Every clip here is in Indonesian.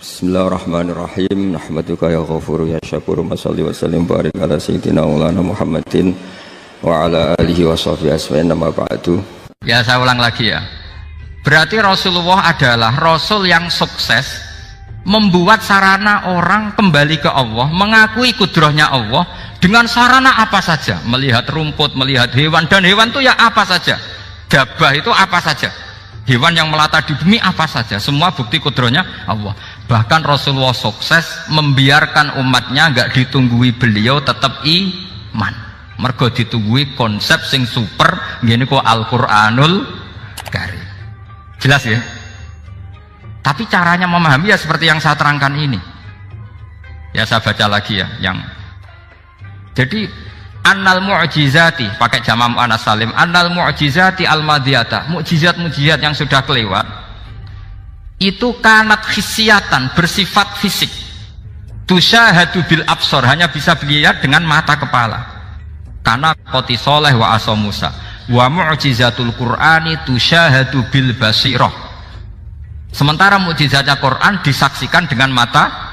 Bismillahirrahmanirrahim. Nahmaduka ya ghafuru ya syakuru. Masalli wa sallim barik ala sayyidina maulana Muhammadin wa ala alihi wa sahbihi asma'in nama ba'du. Ya, saya ulang lagi ya. Berarti Rasulullah adalah Rasul yang sukses membuat sarana orang kembali ke Allah, mengakui kudrahnya Allah dengan sarana apa saja. Melihat rumput, melihat hewan, dan hewan itu ya apa saja. Dabah itu apa saja. Hewan yang melata di bumi apa saja. Semua bukti kudrahnya Allah. Bahkan Rasulullah sukses membiarkan umatnya nggak ditunggui beliau tetap iman. Mergo ditunggui konsep sing super ngene kok Al-Qur'anul Karim. Jelas ya? Tapi caranya memahami ya seperti yang saya terangkan ini. Ya saya baca lagi ya yang jadi annal mu'jizati pakai jamak muannas salim, annal mu'jizati al-madiyata, mukjizat-mukjizat yang sudah kelewat itu kanat khisiatan, bersifat fisik, tusyahadu bil absor, hanya bisa dilihat dengan mata kepala, karena qoti soleh wa aso Musa. Wa mu'jizatul Qur'ani tusyahadu bil basirah, sementara mukjizatnya Quran disaksikan dengan mata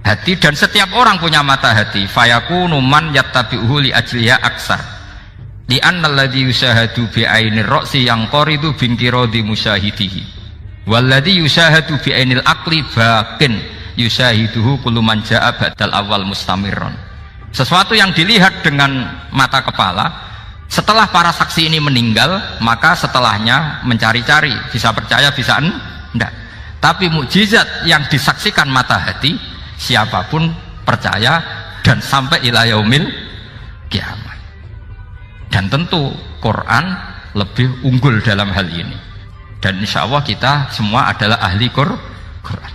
hati, dan setiap orang punya mata hati. Fayakunu man yattabi'uhu li ajliya aksar li anna alladhi yusyahadu bi ainir ra'si yang qoridu bingkirodi musyahidihi walladhi yusyahadu bi ainil aqli bakin yusyahiduhu kullu man ja'a badal awal mustamirron. Sesuatu yang dilihat dengan mata kepala, setelah para saksi ini meninggal, maka setelahnya mencari-cari, bisa percaya bisa enggak. Tapi mukjizat yang disaksikan mata hati, siapapun percaya dan sampai ila yaumil kiamat. Dan tentu Quran lebih unggul dalam hal ini. Dan insya Allah kita semua adalah ahli Quran.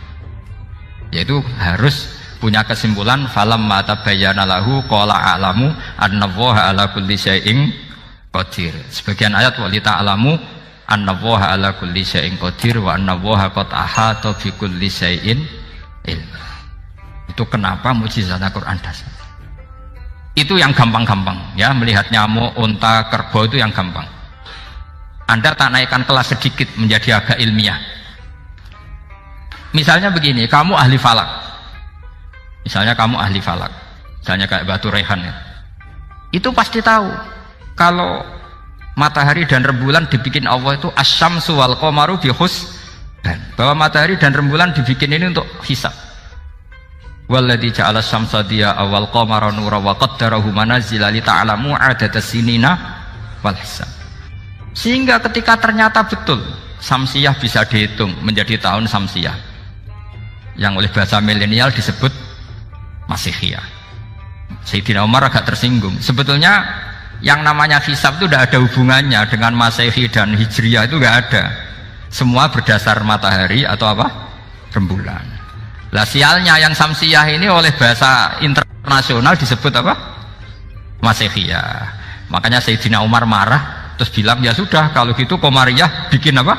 Yaitu harus punya kesimpulan falam mata bayyana lahu qala a'lamu annallaha ala kulli syai'in qadir. Sebagian ayat wali ta'lamu annallaha ala kulli syai'in qadir wa annallaha qad ahata bi kulli syai'in ilma. Itu kenapa mukjizatnya Quran dasar. Itu yang gampang-gampang ya, melihat nyamuk, unta, kerbau itu yang gampang. Anda tak naikkan kelas sedikit menjadi agak ilmiah. Misalnya begini, kamu ahli falak. Misalnya kayak Batu Rehan ya. Itu pasti tahu kalau matahari dan rembulan dibikin Allah itu asyamsu wal qamaru bi husban, bahwa matahari dan rembulan dibikin ini untuk hisab. Walladzi ja'ala syamsa diya wal qamara nura wa qaddarahu manazila li ta'lamu 'adadas sinina wal hisab. Sehingga ketika ternyata betul Samsiyah bisa dihitung menjadi tahun Samsiyah, yang oleh bahasa milenial disebut Masihiyah. Sayyidina Umar agak tersinggung. Sebetulnya yang namanya hisab itu tidak ada hubungannya dengan Masehi dan Hijriyah, itu tidak ada. Semua berdasar matahari atau apa? Rembulan. Lah sialnya yang Samsiyah ini oleh bahasa internasional disebut apa? Masihiyah. Makanya Sayyidina Umar marah terus bilang ya sudah kalau gitu Qamariyah bikin apa?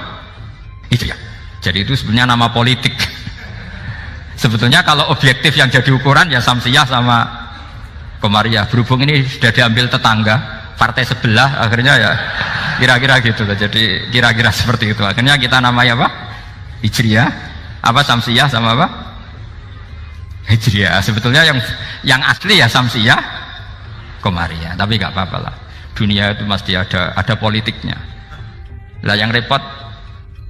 Hijriyah. Jadi itu sebenarnya nama politik. Sebetulnya kalau objektif yang jadi ukuran ya Samsiyah sama Qamariyah. Berhubung ini sudah diambil tetangga partai sebelah, akhirnya ya kira-kira gitu lah. Jadi kira-kira seperti itu. Akhirnya kita namanya apa? Hijriyah. Apa Samsiyah sama apa? Hijriyah. Sebetulnya yang asli ya Samsiyah, Qamariyah. Tapi nggak apa-apa lah. Dunia itu mesti ada politiknya. Lah yang repot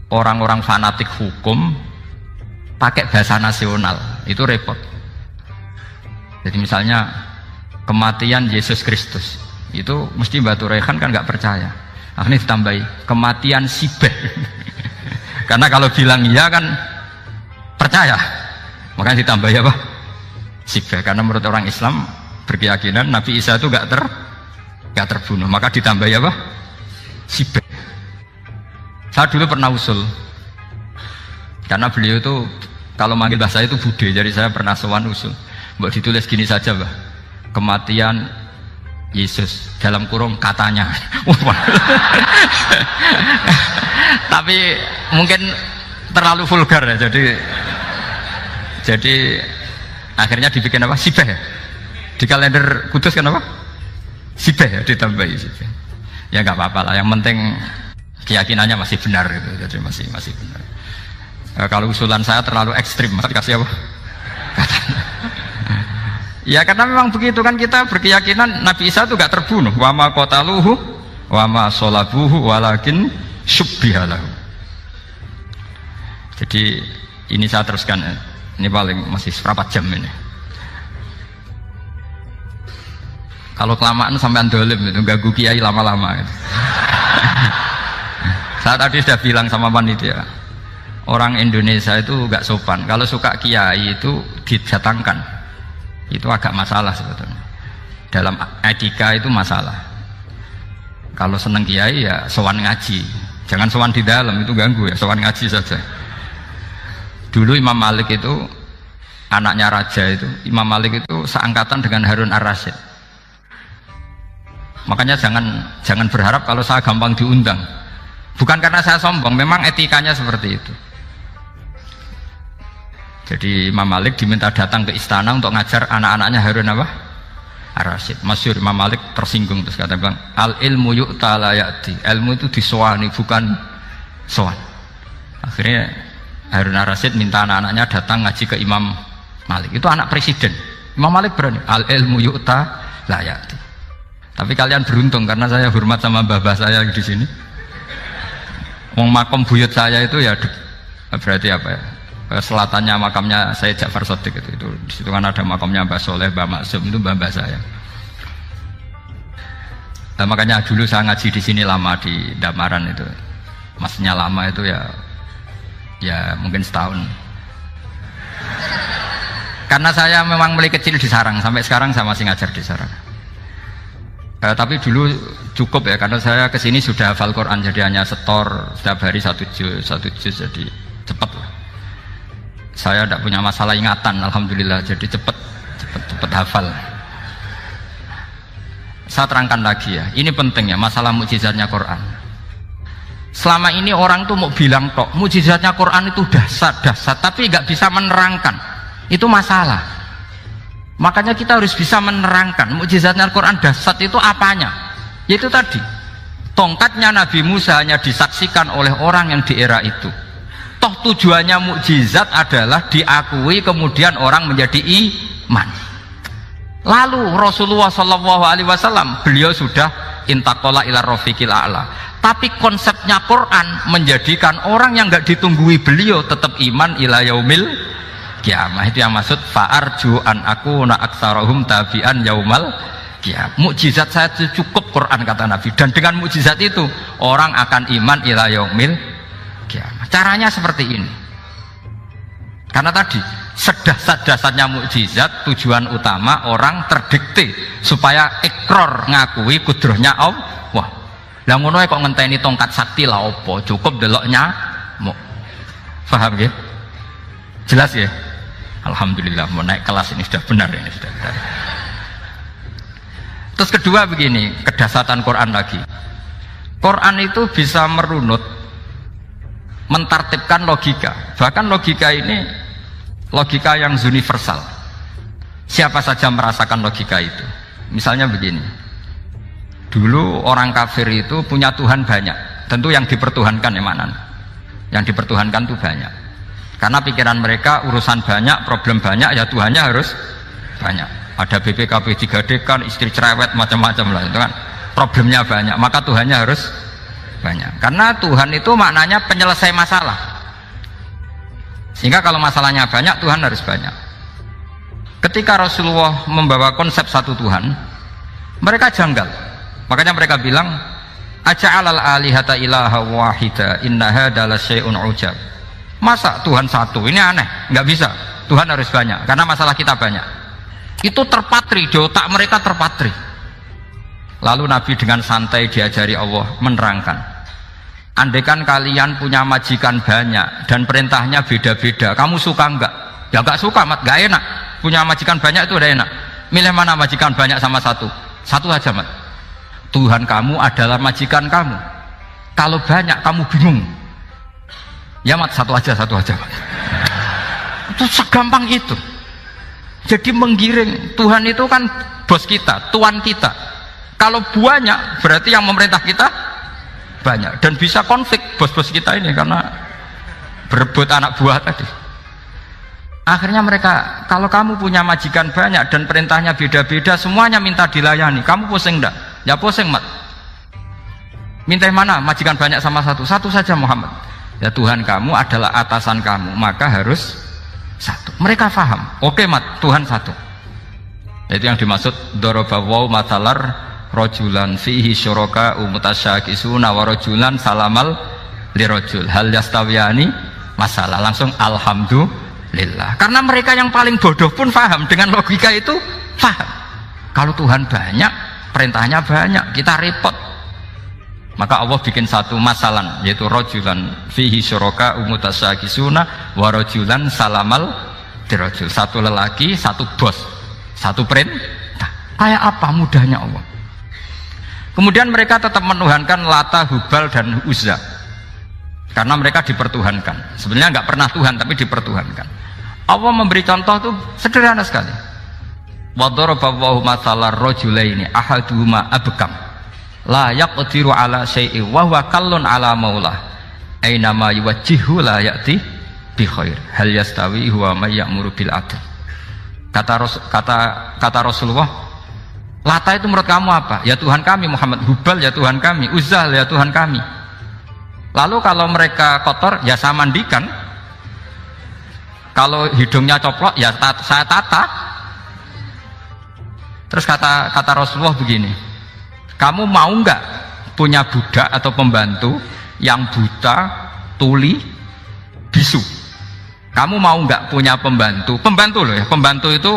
orang-orang fanatik hukum pakai bahasa nasional, itu repot. Jadi misalnya kematian Yesus Kristus, itu mesti Batu Rehan kan nggak percaya. Akhirnya ditambahi kematian Sibeh. Karena kalau bilang iya kan percaya, makanya ditambahi apa? Sibeh. Karena menurut orang Islam berkeyakinan Nabi Isa itu nggak terbunuh, maka ditambahi apa? Sibeh. Saya dulu pernah usul, karena beliau itu kalau manggil bahasa itu bude, jadi saya pernah sowan usul, mbak ditulis gini saja, Mbak, kematian Yesus dalam kurung katanya. Tapi mungkin terlalu vulgar ya, jadi akhirnya dibikin apa? Sibeh ya? Di kalender Kudus kan apa? Sibeh ya, ditambahi Sibeh. Ya nggak apa-apa lah, yang penting keyakinannya masih benar gitu, jadi masih benar. Kalau usulan saya terlalu ekstrim, Mas kasih apa? Ya karena memang begitu kan, kita berkeyakinan Nabi Isa itu gak terbunuh. Wa ma qataluhu wa ma sholabuhu walakin syubbiha lahu. Jadi ini saya teruskan, ini paling masih berapa jam ini. Kalau kelamaan sampai dolim itu ganggu kiai lama-lama gitu. Saya tadi sudah bilang sama panitia, orang Indonesia itu gak sopan. Kalau suka kiai itu didatangkan, itu agak masalah sebetulnya. Dalam etika itu masalah. Kalau seneng kiai ya sowan ngaji, jangan sowan di dalam, itu ganggu ya, sowan ngaji saja. Dulu Imam Malik itu anaknya raja itu, Imam Malik itu seangkatan dengan Harun ar-Rasyid. Makanya jangan berharap kalau saya gampang diundang. Bukan karena saya sombong, memang etikanya seperti itu. Jadi Imam Malik diminta datang ke istana untuk ngajar anak-anaknya Harun apa? Ar-Rasyid. Masyhur Imam Malik tersinggung terus kata bilang, al ilmu yu'ta la ya'ti. Ilmu itu disowani, bukan sowan. Akhirnya Harun ar-Rasyid minta anak-anaknya datang ngaji ke Imam Malik. Itu anak presiden. Imam Malik berani, al ilmu yu'ta la ya'ti. Tapi kalian beruntung karena saya hormat sama mbah-mbah saya di sini. Wong makom buyut saya itu ya berarti apa ya? Selatannya makamnya saya Ja'far Shadiq itu di situ kan ada makamnya Mbah Soleh, Mbah Maksum, itu mbah-mbah saya. Nah, makanya dulu saya ngaji di sini lama di Damaran itu. Maksudnya lama itu ya mungkin setahun. Karena saya memang mulai kecil di Sarang, sampai sekarang saya masih ngajar di Sarang. Tapi dulu cukup ya, karena saya kesini sudah hafal Quran, jadi hanya setor setiap hari satu juz, jadi cepat lah. Saya tidak punya masalah ingatan, alhamdulillah, jadi cepat hafal. Saya terangkan lagi ya, ini penting ya, masalah mukjizatnya Quran. Selama ini orang tuh mau bilang tok, mukjizatnya Quran itu dahsyat, tapi nggak bisa menerangkan, itu masalah. Makanya kita harus bisa menerangkan mukjizatnya Al-Quran dahsyat itu apanya. Yaitu tadi, tongkatnya Nabi Musa hanya disaksikan oleh orang yang di era itu. Toh tujuannya mukjizat adalah diakui kemudian orang menjadi iman. Lalu Rasulullah SAW beliau sudah intaqala ila rafiqil a'la. Tapi konsepnya Quran menjadikan orang yang nggak ditunggui beliau tetap iman ila yaumil kiamah. Itu yang maksud fa'arju an aku na aktsarahum tabi'an yaumal kiamah. Mukjizat saya itu cukup Quran kata Nabi, dan dengan mukjizat itu orang akan iman ila yaumil kiamah. Caranya seperti ini. Karena tadi sedahsyat-dahsyatnya mukjizat, tujuan utama orang terdikte supaya ikrar ngakui kudrohnya Allah. Lah ngono kok ngenteni tongkat sakti lah opo, cukup deloknya mau. Paham ya? Jelas ya? Alhamdulillah, mau naik kelas ini sudah benar, ini sudah benar. Terus kedua begini, kedahsyatan Quran lagi. Quran itu bisa merunut, mentartibkan logika. Bahkan logika ini logika yang universal. Siapa saja merasakan logika itu. Misalnya begini, dulu orang kafir itu punya Tuhan banyak. Tentu yang dipertuhankan yang mana? Yang dipertuhankan itu banyak. Karena pikiran mereka urusan banyak, problem banyak, ya Tuhannya harus banyak. Ada BPKB 3D kan, istri cerewet, macam-macam lah, itu kan problemnya banyak, maka Tuhannya harus banyak. Karena Tuhan itu maknanya penyelesai masalah. Sehingga kalau masalahnya banyak, Tuhan harus banyak. Ketika Rasulullah membawa konsep satu Tuhan, mereka janggal. Makanya mereka bilang, aja'alal alihata ilaha wahida innaha dala syai'un ujab. Masa Tuhan satu? Ini aneh, nggak bisa. Tuhan harus banyak, karena masalah kita banyak. Itu terpatri, di otak mereka terpatri. Lalu Nabi dengan santai diajari Allah menerangkan, andaikan kalian punya majikan banyak dan perintahnya beda-beda, kamu suka enggak? Ya enggak suka, Mat, enggak enak. Punya majikan banyak itu udah enak. Milih mana majikan banyak sama satu? Satu aja, Mat. Tuhan kamu adalah majikan kamu. Kalau banyak kamu bingung. Ya, Mat, satu aja, Mat. Itu segampang itu. Jadi menggiring, Tuhan itu kan bos kita, tuan kita. Kalau banyak berarti yang memerintah kita banyak, dan bisa konflik bos-bos kita ini karena berebut anak buah tadi. Akhirnya mereka, kalau kamu punya majikan banyak dan perintahnya beda-beda, semuanya minta dilayani, kamu pusing enggak? Ya pusing, Mat. Minta yang mana? Majikan banyak sama satu? Satu saja, Muhammad. Ya Tuhan kamu adalah atasan kamu, maka harus satu. Mereka paham. Oke, Mat, Tuhan satu. Itu yang dimaksud dorobawaw matalar rojulan fihi syuraka umutasyakisuna wa rojulan salamal lirojul hal yastawiyani masalah. Langsung alhamdulillah. Karena mereka yang paling bodoh pun paham dengan logika itu, paham. Kalau Tuhan banyak, perintahnya banyak, kita repot. Maka Allah bikin satu masalan, yaitu rojulan fihi syuraka umutasyakisuna wa rojulan salamal lirojul. Satu lelaki, satu bos, satu perintah. Kayak apa mudahnya Allah. Kemudian mereka tetap menuhankan Lata, Hubal, dan Uzza karena mereka dipertuhankan. Sebenarnya nggak pernah Tuhan, tapi dipertuhankan. Allah memberi contoh itu sederhana sekali. Wa daraballahu mathalar rajulaini ahaduhuma abkam la yaqdiru ala syai'in wa huwa kallun ala maulah aina ma yuwajjihu la ya'ti bi khair hal yastawi huwa may ya'muru bil adl. Kata Rasulullah, Lata itu menurut kamu apa? Ya Tuhan kami. Muhammad, Hubal ya Tuhan kami. Uzzah ya Tuhan kami. Lalu kalau mereka kotor ya saya mandikan, kalau hidungnya coplok ya saya tata. Terus kata Rasulullah begini, kamu mau nggak punya budak atau pembantu yang buta, tuli, bisu? Kamu mau nggak punya pembantu loh ya, pembantu itu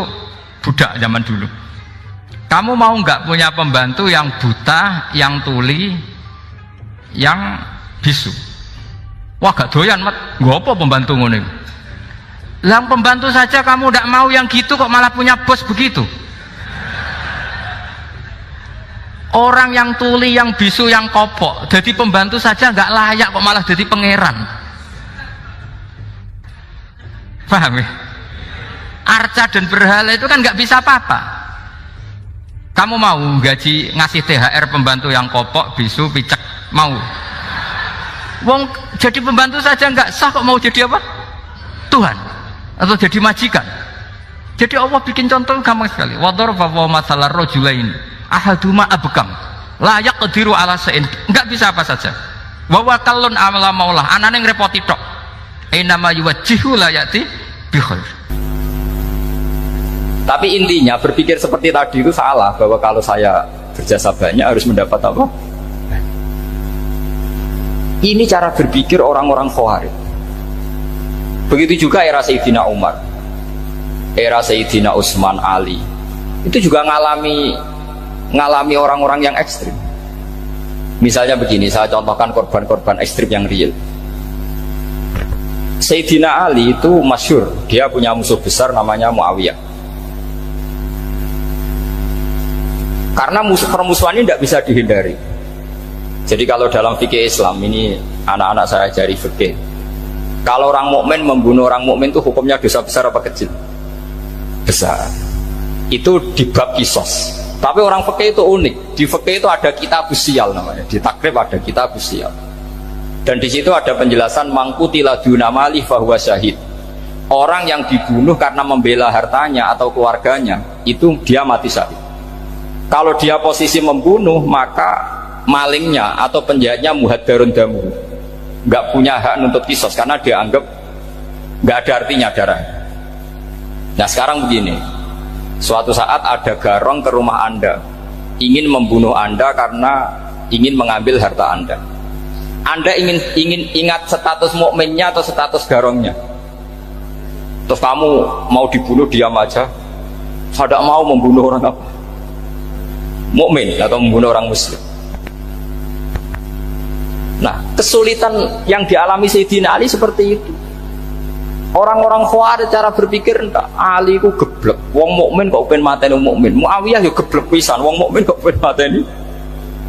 budak zaman dulu. Kamu mau nggak punya pembantu yang buta, yang tuli, yang bisu? Wah gak doyan, Mat. Gak apa pembantu ngono. Yang pembantu saja kamu tidak mau yang gitu, kok malah punya bos begitu? Orang yang tuli, yang bisu, yang kopok, jadi pembantu saja nggak layak, kok malah jadi pangeran. Paham ya? Arca dan berhala itu kan nggak bisa apa-apa. Kamu mau gaji ngasih THR pembantu yang kopok, bisu, picek? Mau? Wong jadi pembantu saja nggak sah, kok mau jadi apa? Tuhan atau jadi majikan? Jadi Allah bikin contoh gampang sekali. Wadaraballahu mathalar rajulaini ahaduma abkam la yaqdiru ala syai'in, nggak bisa apa saja. Wa wakallun ala maulah, anane ngrepoti tok. Ainama yuwajjihu la ya'ti bi khair. Tapi intinya berpikir seperti tadi itu salah, bahwa kalau saya berjasa banyak harus mendapat apa? Ini cara berpikir orang-orang Khawarij. Begitu juga era Sayyidina Umar, era Sayyidina Utsman, Ali, itu juga ngalami orang-orang yang ekstrim. Misalnya begini, saya contohkan korban-korban ekstrim yang real. Sayyidina Ali itu masyhur, dia punya musuh besar namanya Muawiyah. Karena permusuhan ini tidak bisa dihindari. Jadi kalau dalam fikih Islam ini, anak-anak saya ajari fikih, kalau orang mukmin membunuh orang mukmin itu hukumnya dosa besar apa kecil? Besar. Itu di bab kisos. Tapi orang fikih itu unik. Di fikih itu ada kitab usial namanya. Di takrib ada kitab usial. Dan di situ ada penjelasan mangkutila dunamali fahuwa syahid. Orang yang dibunuh karena membela hartanya atau keluarganya, itu dia mati syahid. Kalau dia posisi membunuh, maka malingnya atau penjahatnya muhaddarun damu, nggak punya hak nuntut kisos karena dia anggap nggak ada artinya darah. Nah sekarang begini, suatu saat ada garong ke rumah Anda, ingin membunuh Anda karena ingin mengambil harta Anda. Anda ingin ingat status mukminnya atau status garongnya? Terus kamu mau dibunuh diam aja? Saya tidak mau membunuh orang apa? Mukmin atau membunuh orang muslim. Nah, kesulitan yang dialami Sayyidina Ali seperti itu. Orang-orang Khawarij cara berpikir, entah Ali ku geblek, wong mukmin kok pengen mateni wong mukmin. Muawiyah yo geblek pisan, wong mukmin kok pengen mateni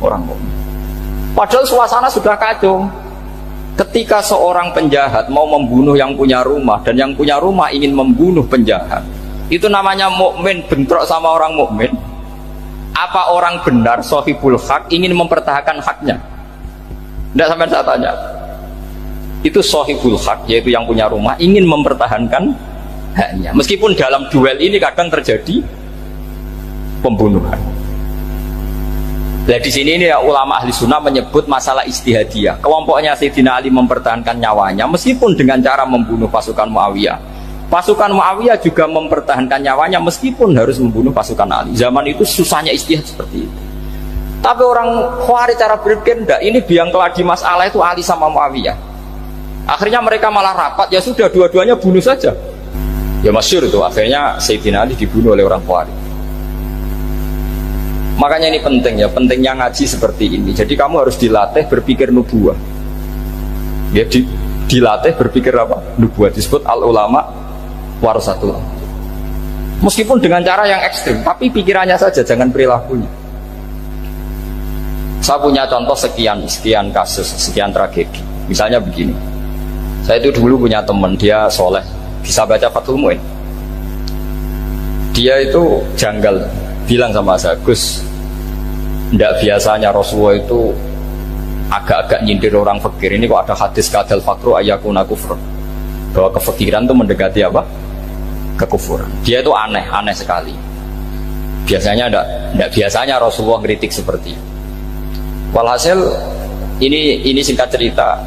orang mukmin. Padahal suasana sudah kacau. Ketika seorang penjahat mau membunuh yang punya rumah dan yang punya rumah ingin membunuh penjahat, itu namanya mukmin bentrok sama orang mukmin. Apa orang benar sahibul hak ingin mempertahankan haknya? Tidak, sampai saya tanya. itu sohibul hak, yaitu yang punya rumah, ingin mempertahankan haknya. Meskipun dalam duel ini kadang terjadi pembunuhan. Nah di sini ini ya, ulama ahli sunnah menyebut masalah ijtihadiyah. Kelompoknya Sayyidina Ali mempertahankan nyawanya meskipun dengan cara membunuh pasukan Muawiyah. Pasukan Muawiyah juga mempertahankan nyawanya meskipun harus membunuh pasukan Ali. Zaman itu susahnya ijtihad seperti itu. Tapi orang Khawarij cara berpikir enggak, ini biang keladi masalah itu Ali sama Muawiyah. Akhirnya mereka malah rapat, ya sudah dua-duanya bunuh saja. Ya masyhur itu, akhirnya Sayyidina Ali dibunuh oleh orang Khawarij. Makanya ini penting ya, pentingnya ngaji seperti ini. Jadi kamu harus dilatih berpikir nubuah. Ya, dilatih berpikir apa? Nubuah, disebut al-ulama warasatul. Meskipun dengan cara yang ekstrim, tapi pikirannya saja, jangan perilakunya. Saya punya contoh sekian kasus, sekian tragedi. Misalnya begini, saya itu dulu punya teman, dia soleh, bisa baca Fathul Mu'in. Dia itu janggal, bilang sama saya, Gus, tidak biasanya Rasulullah itu agak-agak nyindir orang fakir. Ini kok ada hadis kadal fakru ayakuna kufur, bahwa kefakiran itu mendekati apa? Kekufuran. Dia itu aneh sekali. Biasanya tidak biasanya Rasulullah ngeritik seperti itu. Walhasil ini singkat cerita,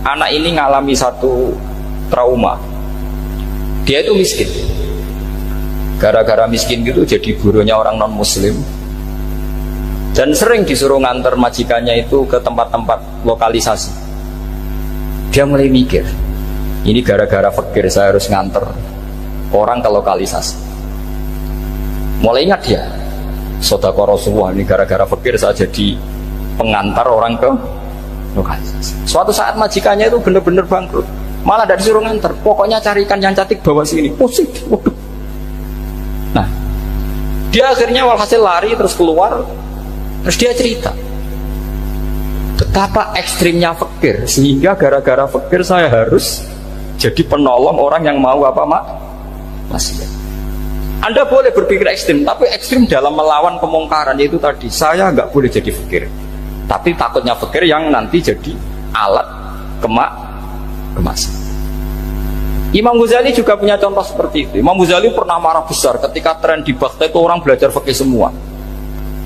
anak ini ngalami satu trauma. Dia itu miskin. Gara-gara miskin gitu jadi burunya orang non muslim. Dan sering disuruh nganter majikannya itu ke tempat-tempat lokalisasi. Dia mulai mikir, ini gara-gara fakir saya harus nganter orang ke lokalisasi. Mulai ingat dia, Sodaqah Rasulullah, ini gara-gara fakir saya jadi pengantar orang ke lokalisasi. Suatu saat majikannya itu benar-benar bangkrut, malah tidak disuruh nganter, pokoknya carikan yang cantik bawa sini. Positif. Nah, dia akhirnya walhasil lari terus keluar. Terus dia cerita betapa ekstrimnya fakir, sehingga gara-gara fakir saya harus jadi penolong orang yang mau apa maksiat. Anda boleh berpikir ekstrim, tapi ekstrim dalam melawan kemungkaran, yaitu tadi, saya nggak boleh jadi fakir, tapi takutnya fakir yang nanti jadi alat kemasan. Imam Ghazali juga punya contoh seperti itu. Imam Ghazali pernah marah besar ketika tren di Baghdad itu orang belajar fikih semua.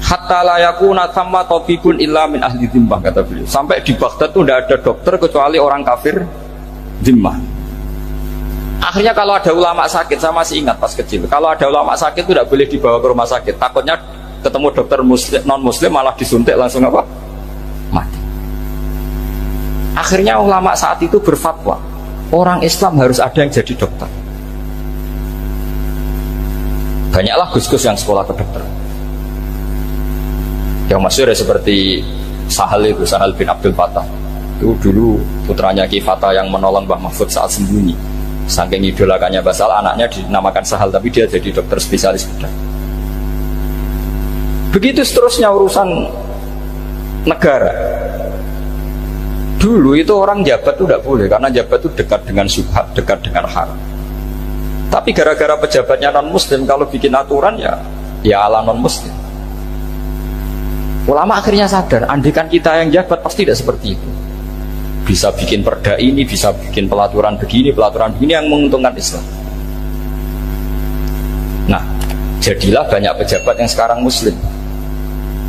Hatta la yakuna thamma tabibun illa min ahli dhimmah, kata beliau. Sampai di Baghdad itu tidak ada dokter kecuali orang kafir dhimmah. Akhirnya kalau ada ulama sakit, saya masih ingat pas kecil, kalau ada ulama sakit itu tidak boleh dibawa ke rumah sakit. Takutnya ketemu dokter non muslim malah disuntik langsung apa? Mati. Akhirnya ulama saat itu berfatwa, orang Islam harus ada yang jadi dokter. Banyaklah gus-gus yang sekolah kedokteran. Yang masyhur ya seperti Sahal bin Abdul Fattah. Itu dulu putranya Ki Fatah yang menolong Mbah Mahfud saat sembunyi. Saking idolakannya Basal, anaknya dinamakan Sahal, tapi dia jadi dokter spesialis bedah. Begitu seterusnya urusan negara. Dulu itu orang jabat itu tidak boleh, karena jabat itu dekat dengan syubhat, dekat dengan haram. Tapi gara-gara pejabatnya non muslim, kalau bikin aturan ya ala non muslim. Ulama akhirnya sadar, andikan kita yang jabat pasti tidak seperti itu. Bisa bikin perda ini, bisa bikin pelaturan begini yang menguntungkan Islam. Nah, jadilah banyak pejabat yang sekarang muslim.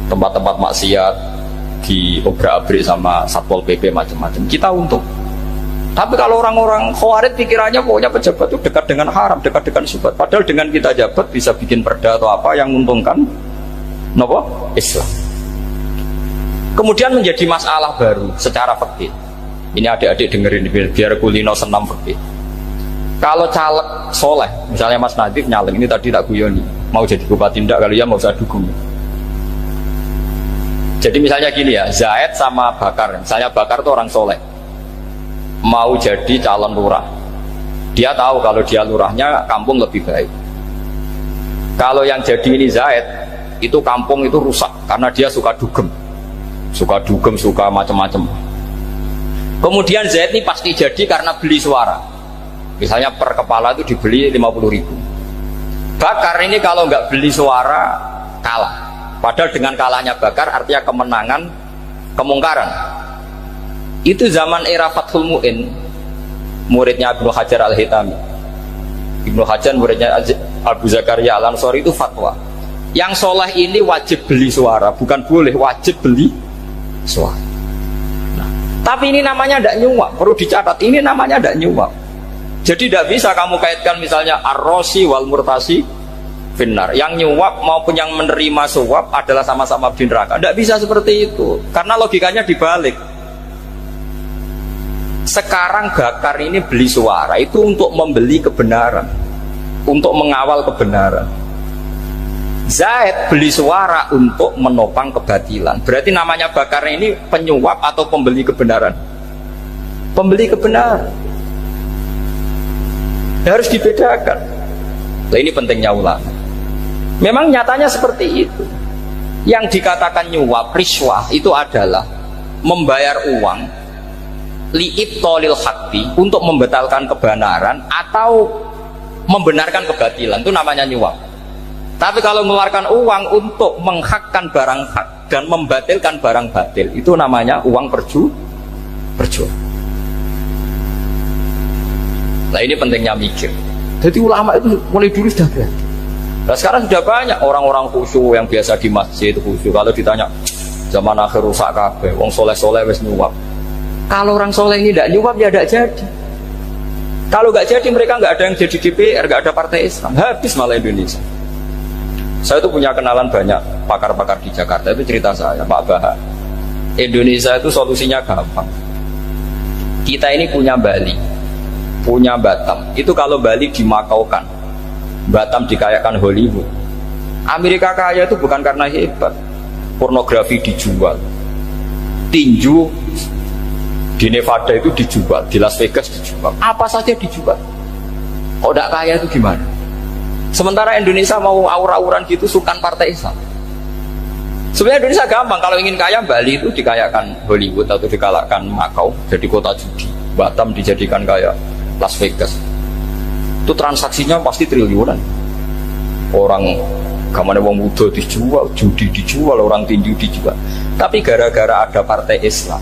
Tempat-tempat maksiat diobrak-abrik sama Satpol PP macam-macam. Kita untung. Tapi kalau orang-orang Khawarij pikirannya pokoknya pejabat itu dekat dengan haram, dekat dengan syubhat. Padahal dengan kita jabat bisa bikin perda atau apa yang menguntungkan Islam. Kemudian menjadi masalah baru secara fikih. Ini adik-adik dengerin biar kulino senam fikih. Kalau caleg soleh, misalnya Mas Nadif nyaleng, ini tadi tak guyoni, mau jadi bupati ndak, kalau ya mau saya dukung. Jadi misalnya gini ya, Zaid sama Bakar, misalnya Bakar itu orang soleh, mau jadi calon lurah. Dia tahu kalau dia lurahnya kampung lebih baik. Kalau yang jadi ini Zaid, itu kampung itu rusak karena dia suka dugem, suka macam-macam. Kemudian Zaid ini pasti jadi karena beli suara. Misalnya per kepala itu dibeli 50.000. Bakar ini kalau nggak beli suara kalah. Padahal dengan kalahnya Bakar artinya kemenangan kemungkaran. Itu zaman era Fathul Mu'in, muridnya Ibnu Hajar Al-Hitami. Ibnu Hajar muridnya Abu Zakaria Al-Ansori itu fatwa. Yang soleh ini wajib beli suara, bukan boleh, wajib beli suara. Nah, tapi ini namanya tidak nyuap, perlu dicatat. Ini namanya tidak nyuap. Jadi tidak bisa kamu kaitkan misalnya ar-rosi wal murtasi finnar. Yang nyuap maupun yang menerima suap adalah sama-sama di neraka. Tidak bisa seperti itu, karena logikanya dibalik. Sekarang Bakar ini beli suara itu untuk membeli kebenaran, untuk mengawal kebenaran. Zaid beli suara untuk menopang kebatilan. Berarti namanya Bakar ini penyuap atau pembeli kebenaran? Pembeli kebenaran. Harus dibedakan. Nah, ini pentingnya ulama. Memang nyatanya seperti itu. Yang dikatakan nyuap, riswah itu adalah membayar uang li'ibtolil haqqi, untuk membatalkan kebenaran atau membenarkan kebatilan, itu namanya nyuap. Tapi kalau mengeluarkan uang untuk menghakkan barang hak dan membatalkan barang batil, itu namanya uang perjuangan. Nah, ini pentingnya mikir. Jadi ulama itu mulai dulu sudah berarti. Nah, sekarang sudah banyak orang-orang khusyuk yang biasa di masjid khusyuk. Kalau ditanya zaman akhir rusak kabeh, wong soleh-soleh wis nyuap. Kalau orang soleh ini tidak nyuap ya tidak jadi. Kalau nggak jadi mereka nggak ada yang jadi DPR, nggak ada partai Islam, habis malah Indonesia. Saya itu punya kenalan banyak pakar-pakar di Jakarta, itu cerita saya, Pak Bahar. Indonesia itu solusinya gampang. Kita ini punya Bali, punya Batam. Itu kalau Bali dimakaukan, Batam dikayakan Hollywood. Amerika kaya itu bukan karena hebat, pornografi dijual, tinju di Nevada itu dijual, di Las Vegas dijual, apa saja dijual. Kalau tidak kaya itu gimana? Sementara Indonesia mau aur-auran gitu, sukan partai Islam. Sebenarnya Indonesia gampang, kalau ingin kaya Bali itu dikayakan Hollywood atau dikalahkan Makau jadi kota judi, Batam dijadikan kaya Las Vegas. Itu transaksinya pasti triliunan. Orang kamane wong muda dijual, judi dijual, orang tinju dijual. Tapi gara-gara ada partai Islam,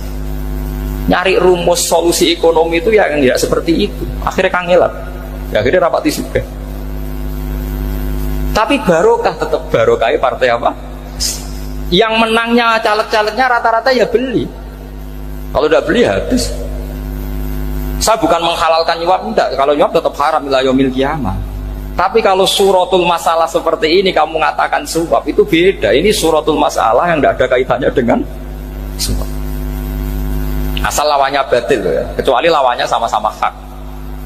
nyari rumus solusi ekonomi itu yang tidak seperti itu. Akhirnya kangelan, ya, akhirnya rapati suka. Tapi barokah, tetap barokah partai apa? Yang menangnya caleg-calegnya rata-rata ya beli. Kalau tidak beli habis. Saya bukan menghalalkan nyuap, tidak. Kalau nyuap tetap haram ila yaumil qiyamah. Tapi kalau suratul masalah seperti ini kamu mengatakan suap, itu beda. Ini suratul masalah yang tidak ada kaitannya dengan suap. Asal lawannya batil ya. Kecuali lawannya sama-sama hak.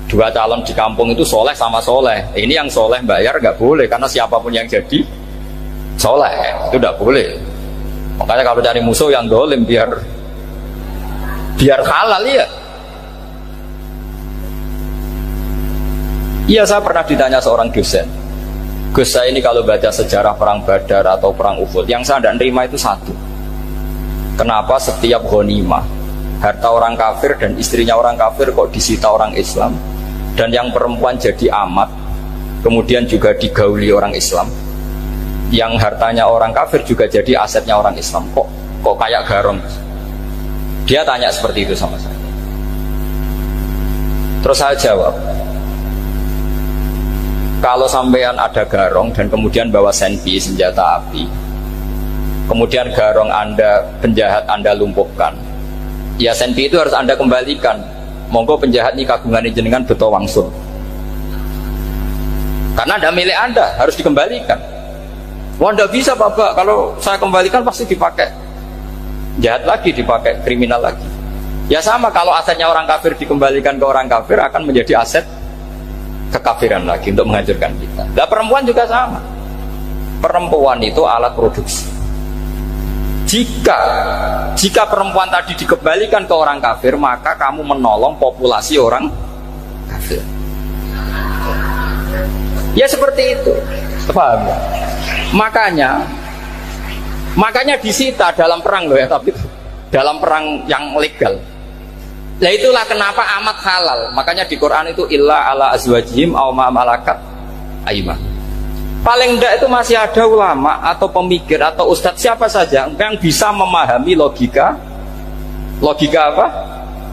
Dua calon di kampung itu soleh sama soleh. Ini yang soleh bayar nggak boleh, karena siapapun yang jadi soleh itu nggak boleh. Makanya kalau cari musuh yang dolim biar halal ya. Iya, saya pernah ditanya seorang dosen, Gus, saya ini kalau baca sejarah perang Badar atau perang Uhud, yang saya tidak terima itu satu. Kenapa setiap ghanimah harta orang kafir dan istrinya orang kafir kok disita orang Islam, dan yang perempuan jadi amat kemudian juga digauli orang Islam, yang hartanya orang kafir juga jadi asetnya orang Islam, kok kayak garong? Dia tanya seperti itu sama saya. Terus saya jawab, kalau sampean ada garong dan kemudian bawa senpi, senjata api, kemudian garong Anda, penjahat Anda lumpuhkan, ya senpi itu harus Anda kembalikan. Monggo penjahat ini kagungan jenengan beto wangsul, karena ada milik Anda, harus dikembalikan. Wah, tidak bisa Bapak, kalau saya kembalikan pasti dipakai jahat lagi, dipakai kriminal lagi. Ya sama, kalau asetnya orang kafir dikembalikan ke orang kafir akan menjadi aset kekafiran lagi untuk menghancurkan kita. Nah, perempuan juga sama. Perempuan itu alat produksi. Jika perempuan tadi dikembalikan ke orang kafir, maka kamu menolong populasi orang kafir. Ya seperti itu. Paham ya? Makanya disita dalam perang loh ya, tapi dalam perang yang legal. Nah itulah kenapa amat halal. Makanya di Quran itu illa ala azwajihim aw ma malakat aymah. Paling enggak itu masih ada ulama atau pemikir atau ustadz siapa saja yang bisa memahami logika apa?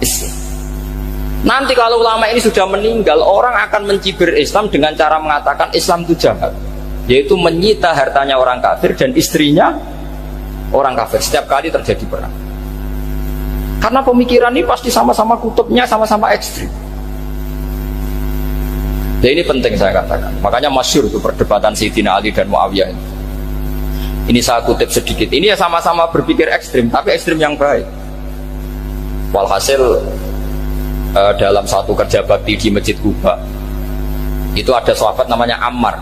Islam. Nanti kalau ulama ini sudah meninggal, orang akan mencibir Islam dengan cara mengatakan Islam itu jahat, yaitu menyita hartanya orang kafir dan istrinya orang kafir setiap kali terjadi perang. Karena pemikiran ini pasti sama-sama kutubnya, sama-sama ekstrim. Ya ini penting saya katakan. Makanya masyhur itu perdebatan Sayyidina Ali dan Muawiyah. Ini saya kutip sedikit. Ini ya sama-sama berpikir ekstrim, tapi ekstrim yang baik. Walhasil dalam satu kerja bakti di Masjid Kuba, itu ada sahabat namanya Ammar.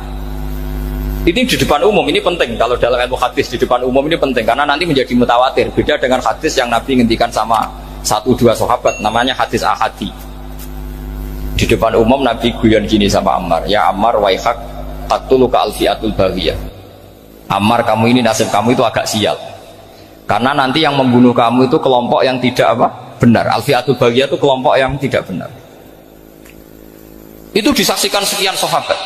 Ini di depan umum, ini penting. Kalau dalam ilmu hadis di depan umum ini penting, karena nanti menjadi mutawatir. Beda dengan hadis yang Nabi ngendikan sama 1-2 sahabat, namanya hadis ahadi. Di depan umum Nabi guyon gini sama Ammar, ya Ammar waihak taqtuluka alfiatul baghiyah. Ammar, kamu ini nasib kamu itu agak sial, karena nanti yang membunuh kamu itu kelompok yang tidak benar. Alfiatul baghiyah itu kelompok yang tidak benar. Itu disaksikan sekian sahabat.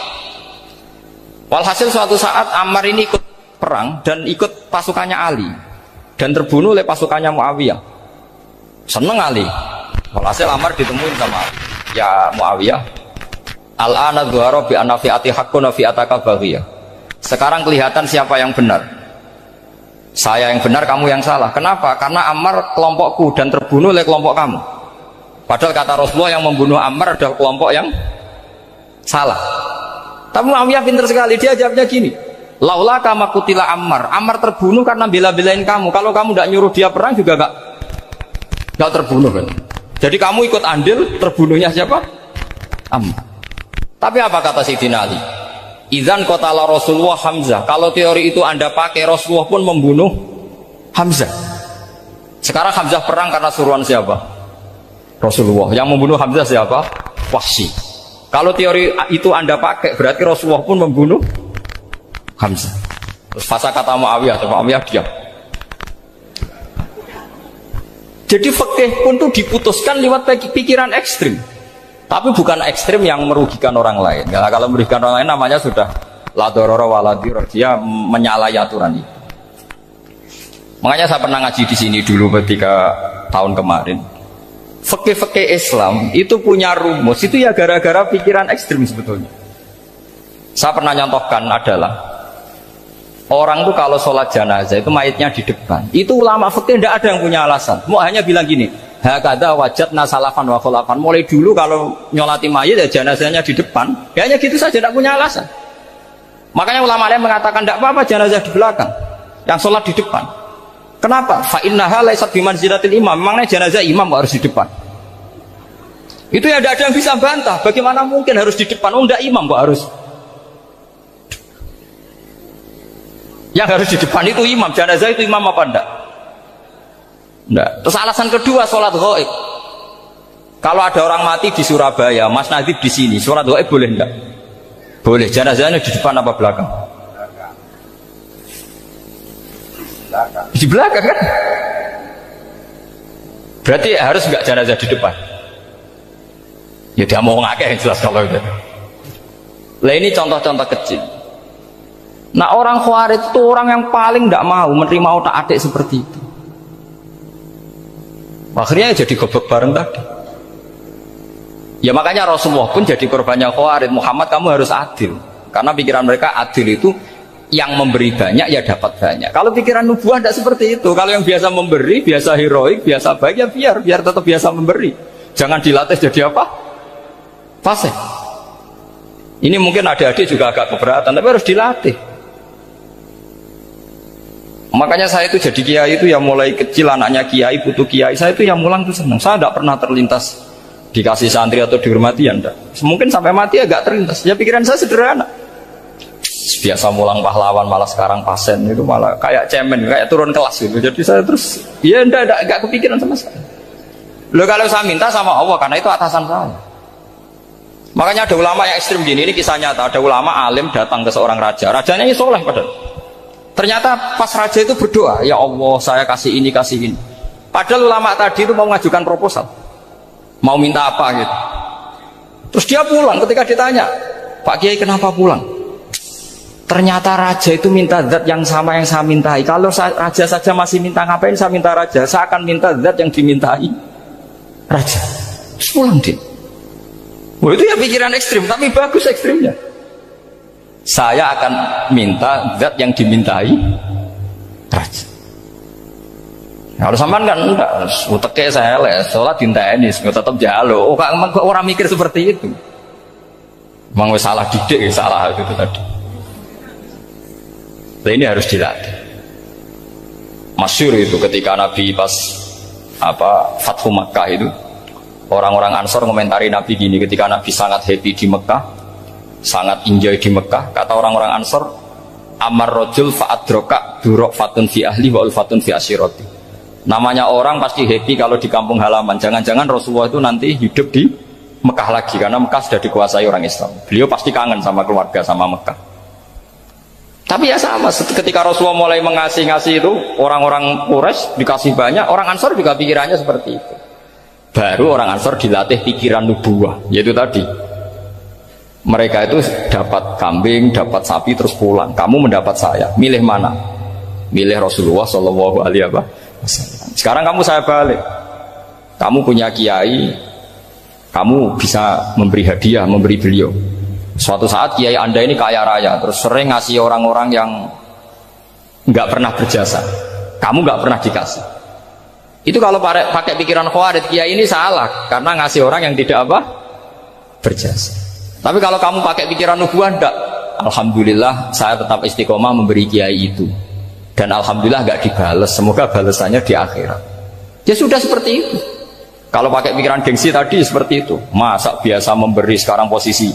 Walhasil suatu saat Ammar ini ikut perang dan ikut pasukannya Ali dan terbunuh oleh pasukannya Muawiyah. Seneng Ali. Walhasil Ammar ditemuin sama Ali. Ya Muawiyah, al-ana dhuhara bi anna fi'ati haqqun wa fi'ataka baghiyah. Sekarang kelihatan siapa yang benar. Saya yang benar, kamu yang salah. Kenapa? Karena Ammar kelompokku dan terbunuh oleh kelompok kamu. Padahal kata Rasulullah yang membunuh Ammar adalah kelompok yang salah. Tapi Muawiyah pintar sekali, dia jawabnya gini, laula kama kutila Ammar. Ammar terbunuh karena bela-belain kamu. Kalau kamu tidak nyuruh dia perang juga gak terbunuh kan. Jadi kamu ikut andil terbunuhnya siapa? Ammar. Tapi apa kata Sayyidina Ali? Idzan qatala Rasulullah Hamzah. Kalau teori itu Anda pakai, Rasulullah pun membunuh Hamzah. Sekarang Hamzah perang karena suruhan siapa? Rasulullah. Yang membunuh Hamzah siapa? Wahsy. Kalau teori itu Anda pakai, berarti Rasulullah pun membunuh Hamzah. Terus fasa kata Muawiyah, Muawiyah diam. Jadi fikih pun tuh diputuskan lewat pikiran ekstrim. Tapi bukan ekstrim yang merugikan orang lain. Nah, kalau merugikan orang lain namanya sudah la darara wa la dirar, dia menyalahi aturan itu. Makanya saya pernah ngaji di sini dulu ketika tahun kemarin. Fikih-fikih Islam itu punya rumus, itu ya gara-gara pikiran ekstrim sebetulnya. Saya pernah nyontohkan adalah orang tuh kalau sholat jenazah itu mayitnya di depan. Itu ulama fikih tidak ada yang punya alasan. Mau hanya bilang gini, hakadha wajadna salafan wa khulafan. Mulai dulu kalau nyolati mayit ya jenazahnya di depan. Ya hanya gitu saja, tidak punya alasan. Makanya ulama lain mengatakan tidak apa-apa jenazah di belakang, yang sholat di depan. Kenapa? Fa innaha laysat bimanzilatil imam. Memangnya jenazah imam kok harus di depan? Itu ya tidak ada yang bisa bantah. Bagaimana mungkin harus di depan? Oh, enggak, imam kok harus. Yang harus di depan itu imam. Jenazah itu imam apa enggak? Enggak. Terus alasan kedua, sholat ghaib. Kalau ada orang mati di Surabaya, Mas Nadib di sini, sholat ghaib boleh enggak? Boleh. Jenazahnya di depan apa belakang? Di belakang kan? Berarti harus enggak jenazah di depan? Ya dia mau ngakeh yang jelas kalau itu. Lah ini contoh-contoh kecil. Nah orang Khawarij itu orang yang paling tidak mau menerima otak-atik seperti itu. Akhirnya jadi goblok bareng tadi. Ya makanya Rasulullah pun jadi korbannya Khawarij. Muhammad, kamu harus adil. Karena pikiran mereka adil itu yang memberi banyak ya dapat banyak. Kalau pikiran nubuah tidak seperti itu. Kalau yang biasa memberi, biasa heroik, biasa baik ya biar tetap biasa memberi. Jangan dilatih jadi apa? Fasih. Ini mungkin adik-adik juga agak keberatan, tapi harus dilatih. Makanya saya itu jadi kiai itu ya mulai kecil, anaknya kiai, putu kiai, saya itu yang mulang itu senang. Saya tidak pernah terlintas dikasih santri atau dihormati ya enggak. Mungkin sampai mati agak terlintas. Ya pikiran saya sederhana. Biasa mulang pahlawan, malah sekarang pasen itu malah kayak cemen, kayak turun kelas gitu. Jadi saya terus ya enggak kepikiran sama sekali. Loh kalau saya minta sama Allah karena itu atasan saya. Makanya ada ulama yang ekstrim gini, ini kisah nyata. Ada ulama alim datang ke seorang raja, rajanya ini soleh padahal. Ternyata pas raja itu berdoa, ya Allah saya kasih ini, kasih ini. Padahal ulama tadi itu mau mengajukan proposal, mau minta apa gitu. Terus dia pulang ketika ditanya, Pak Kiai kenapa pulang? Ternyata raja itu minta zat yang sama yang saya mintai. Kalau raja saja masih minta, ngapain saya minta raja? Saya akan minta zat yang dimintai raja. Terus pulang dia. Oh, itu ya pikiran ekstrim, tapi bagus ekstrimnya. Saya akan minta zat yang dimintai raja. Kalau sampean kan enggak, uteke saya les, sholat dinteni, tetap jalo. Oh, emang orang mikir seperti itu. Emang salah didik, salah itu tadi. Nah, ini harus dilatih. Masyhur itu ketika Nabi pas Fathu Makkah itu, orang-orang Ansor komentari Nabi gini, ketika Nabi sangat happy di Mekah, sangat enjoy di Mekah, kata orang-orang Ansor, amar rojul fa'adroka durok fatun fi ahli wa ulfatun fi asyiroti. Namanya orang pasti happy kalau di kampung halaman. Jangan-jangan Rasulullah itu nanti hidup di Mekah lagi, karena Mekah sudah dikuasai orang Islam. Beliau pasti kangen sama keluarga, sama Mekah. Tapi ya sama, ketika Rasulullah mulai ngasih itu, orang-orang Quraisy dikasih banyak, orang Ansor juga pikirannya seperti itu. Baru orang Ansor dilatih pikiran nubuwah, yaitu tadi mereka itu dapat kambing, dapat sapi terus pulang. Kamu mendapat saya, milih mana? Milih Rasulullah Shallallahu Alaihi Wasallam. Sekarang kamu saya balik, kamu punya kiai, kamu bisa memberi hadiah, memberi beliau. Suatu saat kiai Anda ini kaya raya, terus sering ngasih orang-orang yang nggak pernah berjasa, kamu nggak pernah dikasih. Itu kalau pakai pikiran Khawarij, kiai ini salah karena ngasih orang yang tidak berjasa. Tapi kalau kamu pakai pikiran nubuah, enggak. Alhamdulillah saya tetap istiqomah memberi kiai itu, dan alhamdulillah nggak dibales. Semoga balasannya di akhirat. Ya sudah seperti itu. Kalau pakai pikiran gengsi tadi seperti itu, masa biasa memberi sekarang posisi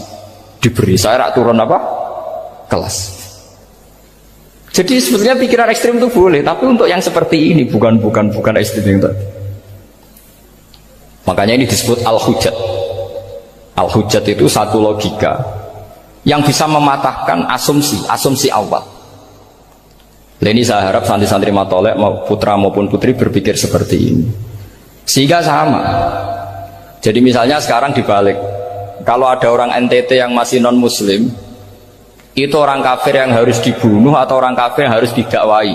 diberi, saya rak turun kelas. Jadi sebetulnya pikiran ekstrim itu boleh, tapi untuk yang seperti ini bukan ekstrim yang tadi. Makanya ini disebut al-hujjat. Al-hujjat itu satu logika yang bisa mematahkan asumsi awal. Ini saya harap santri-santri matolek putra maupun putri berpikir seperti ini, sehingga sama. Jadi misalnya sekarang dibalik, kalau ada orang NTT yang masih non muslim, itu orang kafir yang harus dibunuh atau orang kafir yang harus didakwai.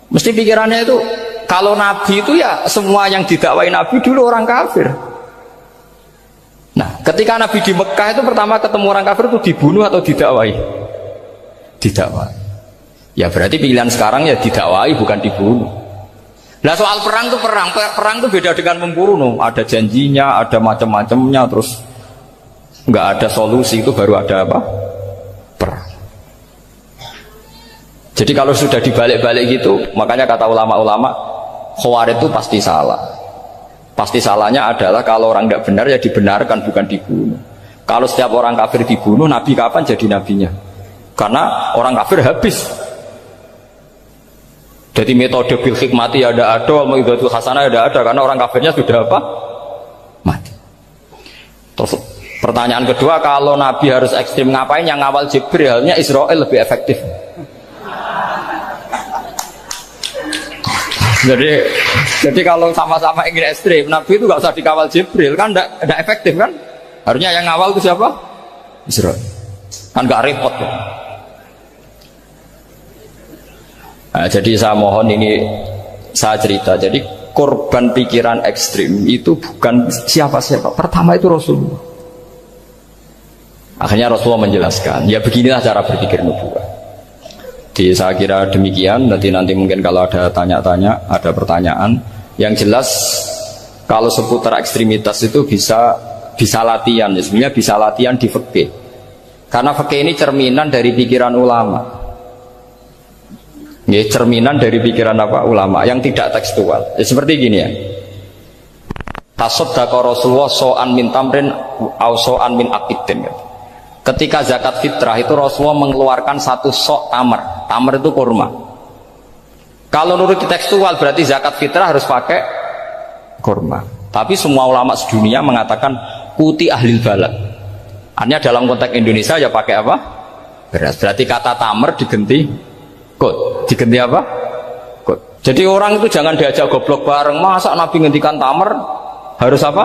Mesti pikirannya itu, kalau Nabi itu ya semua yang didakwai Nabi dulu orang kafir. Nah, ketika Nabi di Mekah itu pertama ketemu orang kafir itu dibunuh atau didakwai? Didakwai. Ya berarti pilihan sekarang ya didakwai bukan dibunuh. Nah soal perang itu perang itu beda dengan membunuh. Ada janjinya, ada macam-macamnya, terus nggak ada solusi, itu baru ada perang. Jadi kalau sudah dibalik-balik gitu, makanya kata ulama-ulama, Khawarij itu pasti salah. Pasti salahnya adalah kalau orang nggak benar ya dibenarkan, bukan dibunuh. Kalau setiap orang kafir dibunuh, Nabi kapan jadi nabinya? Karena orang kafir habis. Jadi metode bil hikmati ya ada, mau'izatul hasanah ya ada, karena orang kafirnya sudah mati. Terus pertanyaan kedua, kalau Nabi harus ekstrim ngapain? Yang ngawal Jibril, halnya Israel lebih efektif. Jadi kalau sama-sama ingin ekstrim, Nabi itu nggak usah dikawal Jibril, kan tidak efektif kan? Harusnya yang ngawal itu siapa? Israel. Kan nggak repot ya. Nah, jadi saya mohon ini saya cerita. Jadi korban pikiran ekstrim itu bukan siapa-siapa. Pertama itu Rasulullah. Akhirnya Rasulullah menjelaskan, ya beginilah cara berpikir nubuwah. Jadi saya kira demikian. Nanti mungkin kalau ada tanya-tanya, ada pertanyaan. Yang jelas kalau seputar ekstremitas itu bisa latihan. Ya, sebenarnya bisa latihan di fikih. Karena fikih ini cerminan dari pikiran ulama. Ya, cerminan dari pikiran ulama yang tidak tekstual. Ya, seperti gini ya. Tasaddaqa Rasulullah so'an min tamrin au so'an min aqidin. Ketika zakat fitrah itu Rasulullah mengeluarkan satu sok tamar. Tamar itu kurma. Kalau menurut tekstual berarti zakat fitrah harus pakai kurma. Tapi semua ulama sedunia mengatakan kuti ahlil balad. Artinya dalam konteks Indonesia ya pakai apa? Beras. Berarti kata tamar diganti kut. Diganti apa? Kut. Jadi orang itu jangan diajak goblok bareng. Masa Nabi ngendikan tamar harus apa?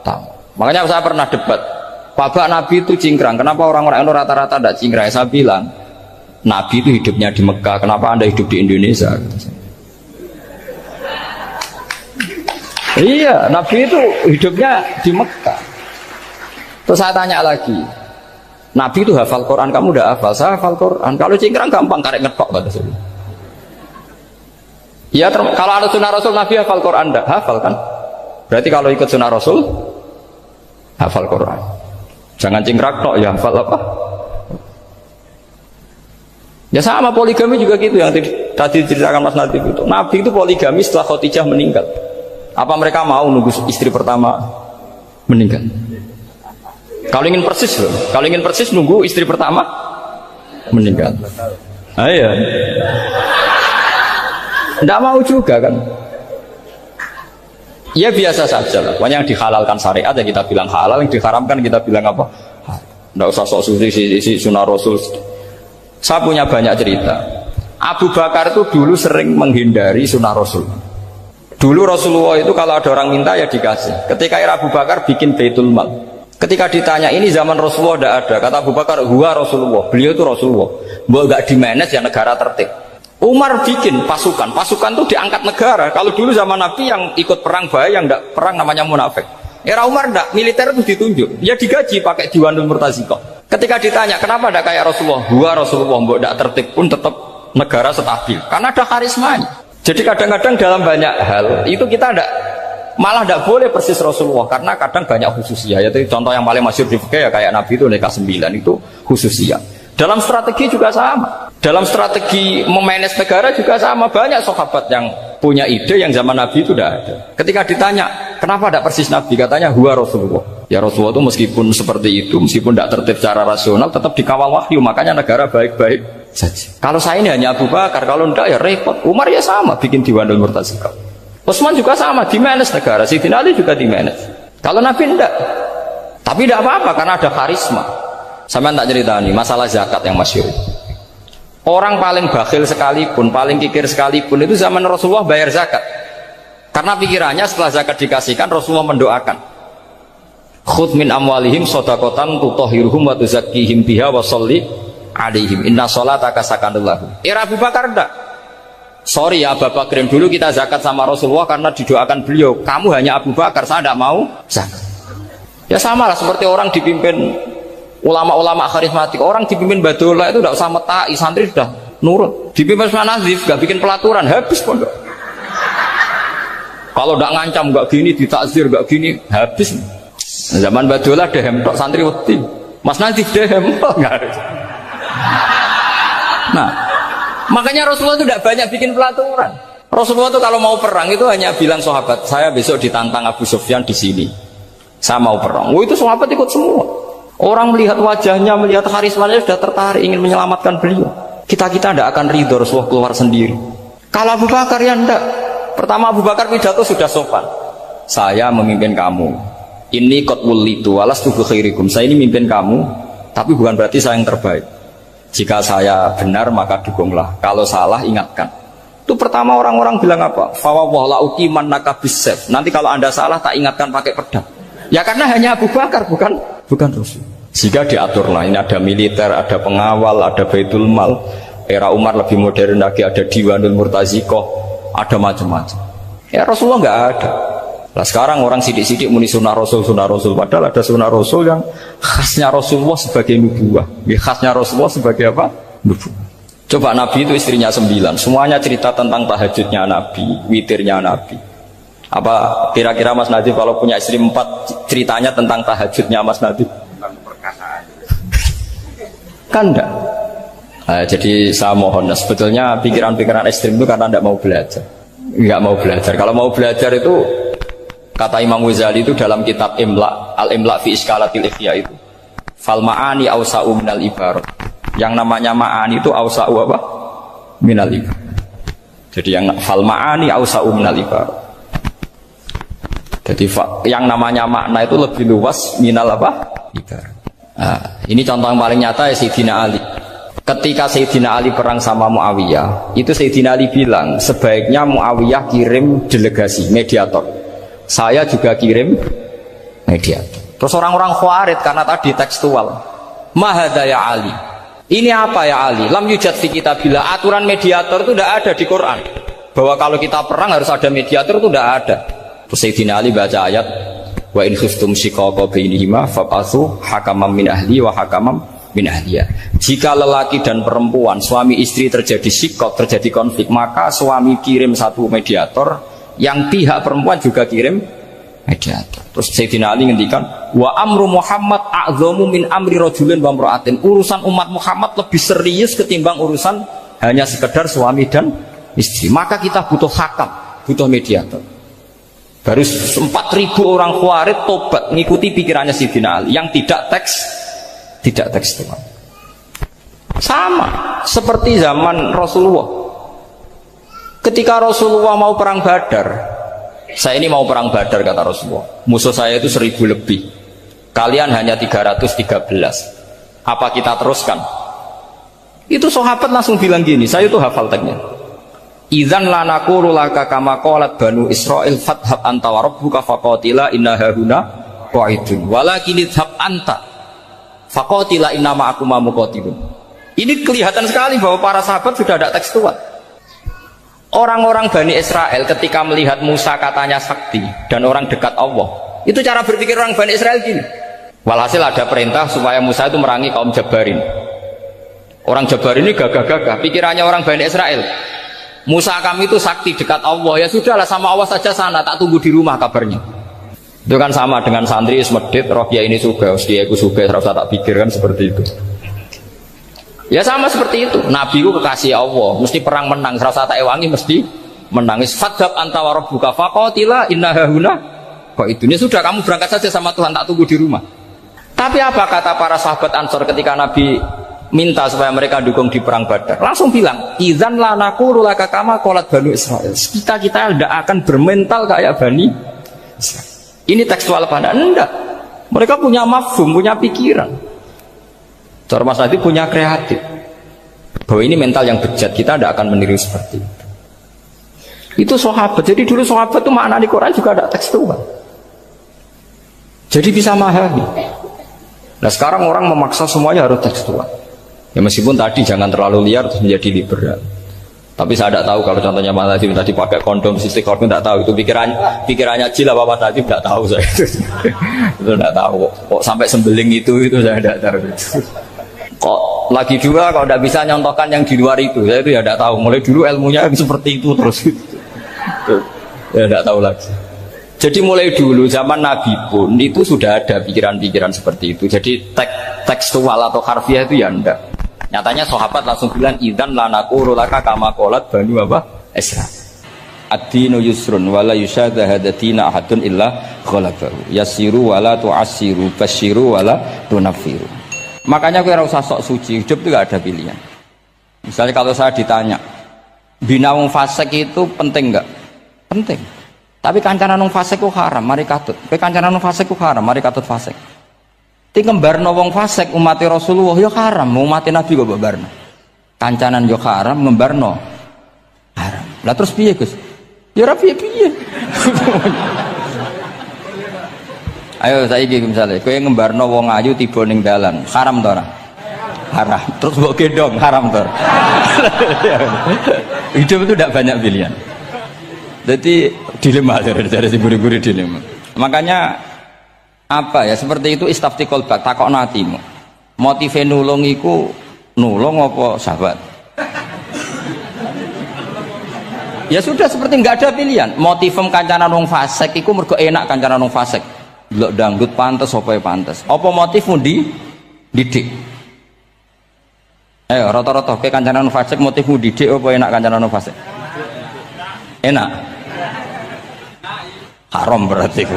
Tamar. Makanya saya pernah debat. Pak Nabi itu cingkrang. Kenapa orang-orang itu rata-rata tidak cingkrang? Saya bilang, Nabi itu hidupnya di Mekah. Kenapa Anda hidup di Indonesia? Iya, Nabi itu hidupnya di Mekah. Terus saya tanya lagi, Nabi itu hafal Quran, kamu udah hafal? Saya hafal Quran. Kalau cingkrang gampang, karek ngetok kata saya. Ya, kalau ada sunnah Rasul, Nabi hafal Quran enggak? Hafal kan? Berarti kalau ikut sunnah Rasul, hafal Quran. Jangan cingkrak tok, ya hafal apa? Ya sama poligami juga gitu yang tadi diceritakan Mas Nadif itu. Nabi itu poligami setelah Khadijah meninggal. Apa mereka mau nunggu istri pertama meninggal? Kalau ingin persis loh, kalau ingin persis nunggu istri pertama meninggal. Ah, iya. Tidak mau juga kan? Ya biasa saja lah. Pokoknya yang dihalalkan syariat ya kita bilang halal, yang diharamkan kita bilang apa? Tidak usah sok suci si sunnah Rasul. Saya punya banyak cerita. Abu Bakar itu dulu sering menghindari sunnah Rasul. Dulu Rasulullah itu kalau ada orang minta ya dikasih. Ketika era Abu Bakar bikin Baitul Mal. Ketika ditanya ini zaman Rasulullah tidak ada, kata Abu Bakar, huwa Rasulullah. Beliau itu Rasulullah. Mau nggak dimanage ya negara tertib. Umar bikin pasukan itu diangkat negara. Kalau dulu zaman Nabi yang ikut perang bahaya, yang tidak perang namanya munafik. Era Umar tidak, militer itu ditunjuk. Ya digaji pakai Diwanul Murtazikoh. Ketika ditanya kenapa tidak kayak Rasulullah, huwa Rasulullah, mau tidak tertib pun tetap negara stabil. Karena ada karismanya. Jadi kadang-kadang dalam banyak hal itu kita malah tidak boleh persis Rasulullah karena kadang banyak khususiyah. Yaitu contoh yang paling masyhur di fikih ya kayak Nabi itu nikah 9 itu khususiyah. Dalam strategi juga sama. Dalam strategi memanage negara juga sama. Banyak sahabat yang punya ide yang zaman Nabi itu tidak ada. Ketika ditanya, kenapa tidak persis Nabi? Katanya, huwa Rasulullah. Ya Rasulullah itu meskipun seperti itu, meskipun tidak tertib secara rasional, tetap dikawal wahyu. Makanya negara baik-baik saja. Kalau saya ini hanya Abu Bakar, kalau tidak ya repot. Umar ya sama, bikin Diwanul Murtazikoh. Utsman juga sama, di-manage negara. Sayyidina Ali juga di-manage. Kalau Nabi tidak. Tapi tidak apa-apa, karena ada karisma. Sama tak cerita nih, masalah zakat yang masyhur. Orang paling bakhil sekalipun, paling kikir sekalipun itu zaman Rasulullah bayar zakat. Karena pikirannya setelah zakat dikasihkan, Rasulullah mendoakan. Khudh min amwalihim shadaqatan tutahhiruhum wa tuzakkihim biha wa sholli alaihim inna sholataka sakanul lahum. Era Abu Bakar enggak. Sorry ya Abu Bakar, dulu kita zakat sama Rasulullah karena didoakan beliau. Kamu hanya Abu Bakar, saya tidak mau zakat. Ya sama lah seperti orang dipimpin ulama-ulama karismatik, orang dipimpin Badola itu tidak usah metai, santri sudah nurut. Dipimpin Mas Nazif, gak bikin pelaturan, habis pondok. Kalau tidak ngancam, gak gini, ditakzir, gak gini, habis. Zaman Badola dehem tok santri wedi. Mas Nazif dehem tok enggak ada. Nah, makanya Rasulullah itu tidak banyak bikin pelaturan. Rasulullah itu kalau mau perang itu hanya bilang sahabat, saya besok ditantang Abu Sufyan di sini. Saya mau perang. Oh itu sahabat ikut semua. Orang melihat wajahnya, melihat karismanya sudah tertarik ingin menyelamatkan beliau. Kita tidak akan ridho Rasulullah keluar sendiri. Kalau Abu Bakar ya enggak. Pertama Abu Bakar pidato sudah sopan. Saya memimpin kamu. Ini qad wulitu walastu bi khairikum. Saya ini memimpin kamu, tapi bukan berarti saya yang terbaik. Jika saya benar maka dukunglah. Kalau salah ingatkan. Itu pertama orang-orang bilang apa? Fa wa la uqiman naka bisayf. Nanti kalau Anda salah tak ingatkan pakai pedang. Ya karena hanya Abu Bakar bukan Rasul. Jika diatur lah, ini ada militer, ada pengawal, ada Baitul Mal. Era Umar lebih modern lagi, ada Diwanul Murtazikoh, ada macam-macam. Ya Rasulullah nggak ada. Nah sekarang orang sidik-sidik muni sunnah Rasul, padahal ada sunnah Rasul yang khasnya Rasulullah sebagai nubuwah. Ya, khasnya Rasulullah sebagai apa? Nubuwah. Coba Nabi itu istrinya 9, semuanya cerita tentang tahajudnya Nabi, witirnya Nabi. Apa kira-kira Mas Nadif kalau punya istri 4 ceritanya tentang tahajudnya Mas Nadif? Kan enggak. Nah, jadi saya mohon, sebetulnya pikiran-pikiran ekstrim itu karena enggak mau belajar. Enggak mau belajar. Kalau mau belajar itu kata Imam Ghazali itu dalam kitab Imla, Al-Imla fi Iskalatil Ikhya itu. Fal ma'ani awsa'u minal ibarat. Yang namanya ma'ani itu awsa'u apa? Minal ibarat. Jadi yang fal ma'ani awsa'u minal ibarat. Jadi yang namanya makna itu lebih luas minal apa? Ibarat. Nah, ini contoh yang paling nyata ya Sayyidina Ali. Ketika Sayyidina Ali perang sama Muawiyah, itu Sayyidina Ali bilang sebaiknya Muawiyah kirim delegasi mediator. Saya juga kirim mediator. Terus orang-orang Khawarij karena tadi tekstual. Mahadha ya Ali. Ini apa ya Ali? Lam yujad fi kitabillah. Aturan mediator itu tidak ada di Quran. Bahwa kalau kita perang harus ada mediator itu tidak ada. Terus Sayyidina Ali baca ayat Wa in khiftum shiqaqa bainihima fab'atsu hakaman min ahli wa hakaman min ahliya. Jika lelaki dan perempuan, suami istri terjadi shiqaq, terjadi konflik, maka suami kirim satu mediator, yang pihak perempuan juga kirim mediator. Terus Sayyidina Ali ngendikan, wa amru Muhammad a'zamu min amri rajulin wa imra'atin. Urusan umat Muhammad lebih serius ketimbang urusan hanya sekedar suami dan istri. Maka kita butuh hakam, butuh mediator. Baru 4.000 orang Khawarij tobat ngikuti pikirannya Sayyidina Ali yang tidak tekstual. Sama seperti zaman Rasulullah. Ketika Rasulullah mau perang Badar, saya ini mau perang Badar kata Rasulullah, musuh saya itu 1.000 lebih, kalian hanya 313, apa kita teruskan? Itu sahabat langsung bilang gini, saya itu hafal teksnya, idzan la naqulu laka kama qalat banu Israil fathab anta wa rabbuka faqatila inna hahuna qa'idun walakin idhab anta faqatila inna ma'akum muqatilun. Ini kelihatan sekali bahwa para sahabat sudah ada tekstual. Orang-orang Bani Israel ketika melihat Musa katanya sakti dan orang dekat Allah, itu cara berpikir orang Bani Israel gini. Walhasil ada perintah supaya Musa itu merangi kaum Jabarin. Orang Jabarin ini gagah-gagah, pikirannya orang Bani Israel, Musa kami itu sakti dekat Allah, ya sudahlah sama Allah saja sana, tak tunggu di rumah kabarnya. Itu kan sama dengan santri Ismedit, roh ya ini suga, dia itu suga, serasa tak pikirkan seperti itu. Ya sama seperti itu, Nabi itu kekasih Allah, mesti perang menang, serasa tak ewangi mesti menang. Fadhab anta wa rabbuka faqatila inna hahuna qa'idun. Ya sudah, kamu berangkat saja sama Tuhan, tak tunggu di rumah. Tapi apa kata para sahabat Ansor ketika Nabi minta supaya mereka dukung di perang Badar? Langsung bilang, idzan la naqulu laka kama qalat banu Israil. Kita tidak akan bermental kayak Bani Israil. Ini tekstual apa? Enggak. Mereka punya mafhum, punya pikiran. Cara Mas Adi punya kreatif. Bahwa ini mental yang bejat, kita tidak akan meniru seperti itu. Itu sahabat. Jadi dulu sahabat itu makna di Quran juga ada tekstual. Jadi bisa memahami. Nah sekarang orang memaksa semuanya harus tekstual. Ya meskipun tadi jangan terlalu liar terus menjadi liberal. Tapi saya tidak tahu kalau contohnya Mas Adi tadi pakai kondom sistik kordon, tidak tahu itu pikirannya Jil apa Mas Adi, tidak tahu saya itu tidak tahu kok sampai sembeling itu saya tidak tahu kok lagi juga kalau tidak bisa nyontohkan yang di luar itu, saya itu ya tidak tahu, mulai dulu ilmunya seperti itu terus ya tidak tahu lagi. Jadi mulai dulu zaman Nabi pun itu sudah ada pikiran-pikiran seperti itu. Jadi tekstual atau harfiah itu ya enggak. Nyatanya sahabat langsung bilang idzan la naqulu laka kama qalat banu apa? Isra. Ad-dinu yusrun wala yusyadha hadatina ahadun illa ghalabahu. Yasiru wala tu'assiru basyiru wala tunaffiru. Makanya kowe ora usah sok suci, hidup itu gak ada pilihan. Misalnya kalau saya ditanya, bina wong fasik itu penting enggak? Penting. Tapi kancanan wong fasik ku haram, mari katut. Kowe kancanan wong fasik ku haram, mari katut fasik. Ti ngembarno wong fasik umat Rasulullah ya haram, umat Nabi kok mbarno. Kancanan yo haram, ngembarno haram. Lah terus piye, Gus? Ya ora piye-piye. Ayo saiki misale kowe ngembarno wong ayu tiba ning dalan, haram to ora? Haram. Terus mbok gendong, haram to. Hidup itu tidak banyak pilihan. Jadi dilema dari buri-buri dilema. Makanya apa ya seperti itu istafti kolbak takok natimu motive nulung iku nulung apa sahabat ya sudah seperti nggak ada pilihan. Motivem kancanan wong fasik iku mergo enak kancanan wong fasik delok dangdut pantes apa pantes apa motifmu didik ayo rata-rata ke kancanan wong fasik motifmu didik apa enak kancanan wong fasik enak haram berarti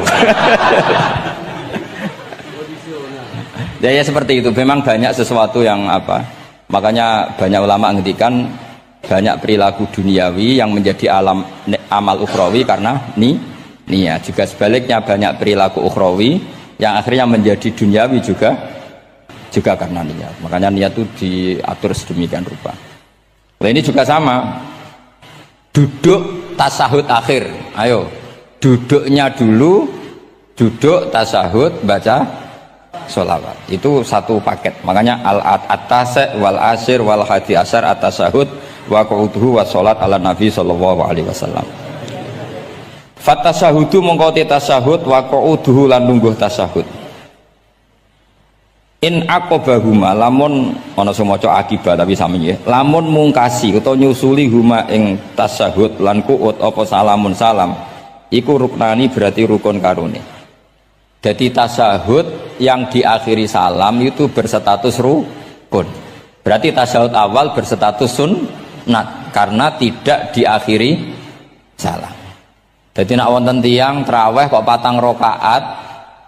ya seperti itu. Memang banyak sesuatu yang apa, makanya banyak ulama ngendikan banyak perilaku duniawi yang menjadi amal ukhrawi karena niat. Juga sebaliknya banyak perilaku ukhrawi yang akhirnya menjadi duniawi juga karena niat. Makanya niat itu diatur sedemikian rupa. Nah ini juga sama. Duduk tasahud akhir. Ayo, duduknya dulu, duduk tasahud baca sholawat itu satu paket. Makanya al-atase wal asir wal hadi asar atasahud wa qu'uduhu wa sholat ala nabi sallallahu alaihi wasallam. Fatasahudu mongko te tasahud wa qu'uduhu lan lungguh tasahud. In aqobahuma lamun ana sing maca akibat tapi sami nggih. Lamun mungkasi utawa nyusuli huma ing tasahud lan qu'ud apa salamun salam. Iku ruknani berarti rukun karone. Jadi tasahud yang diakhiri salam itu berstatus rukun. Berarti tasahud awal berstatus sunnat karena tidak diakhiri salam. Jadi nak wonten tiyang traweh kok 4 rakaat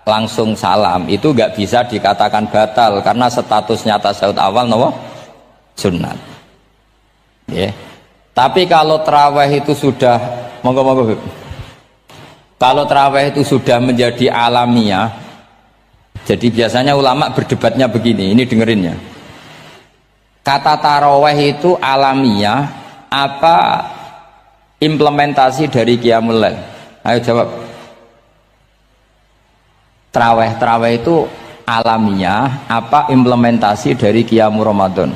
langsung salam itu nggak bisa dikatakan batal karena statusnya tasawuf awal nopo sunnat. Yeah. Tapi kalau traweh itu sudah monggo kalau traweh itu sudah menjadi alamiah, jadi biasanya ulama berdebatnya begini, ini dengerinnya. Kata taraweh itu alamiah apa implementasi dari Qiyamul Lail? Ayo jawab. Traweh itu alamiah apa implementasi dari Qiyamul Ramadan?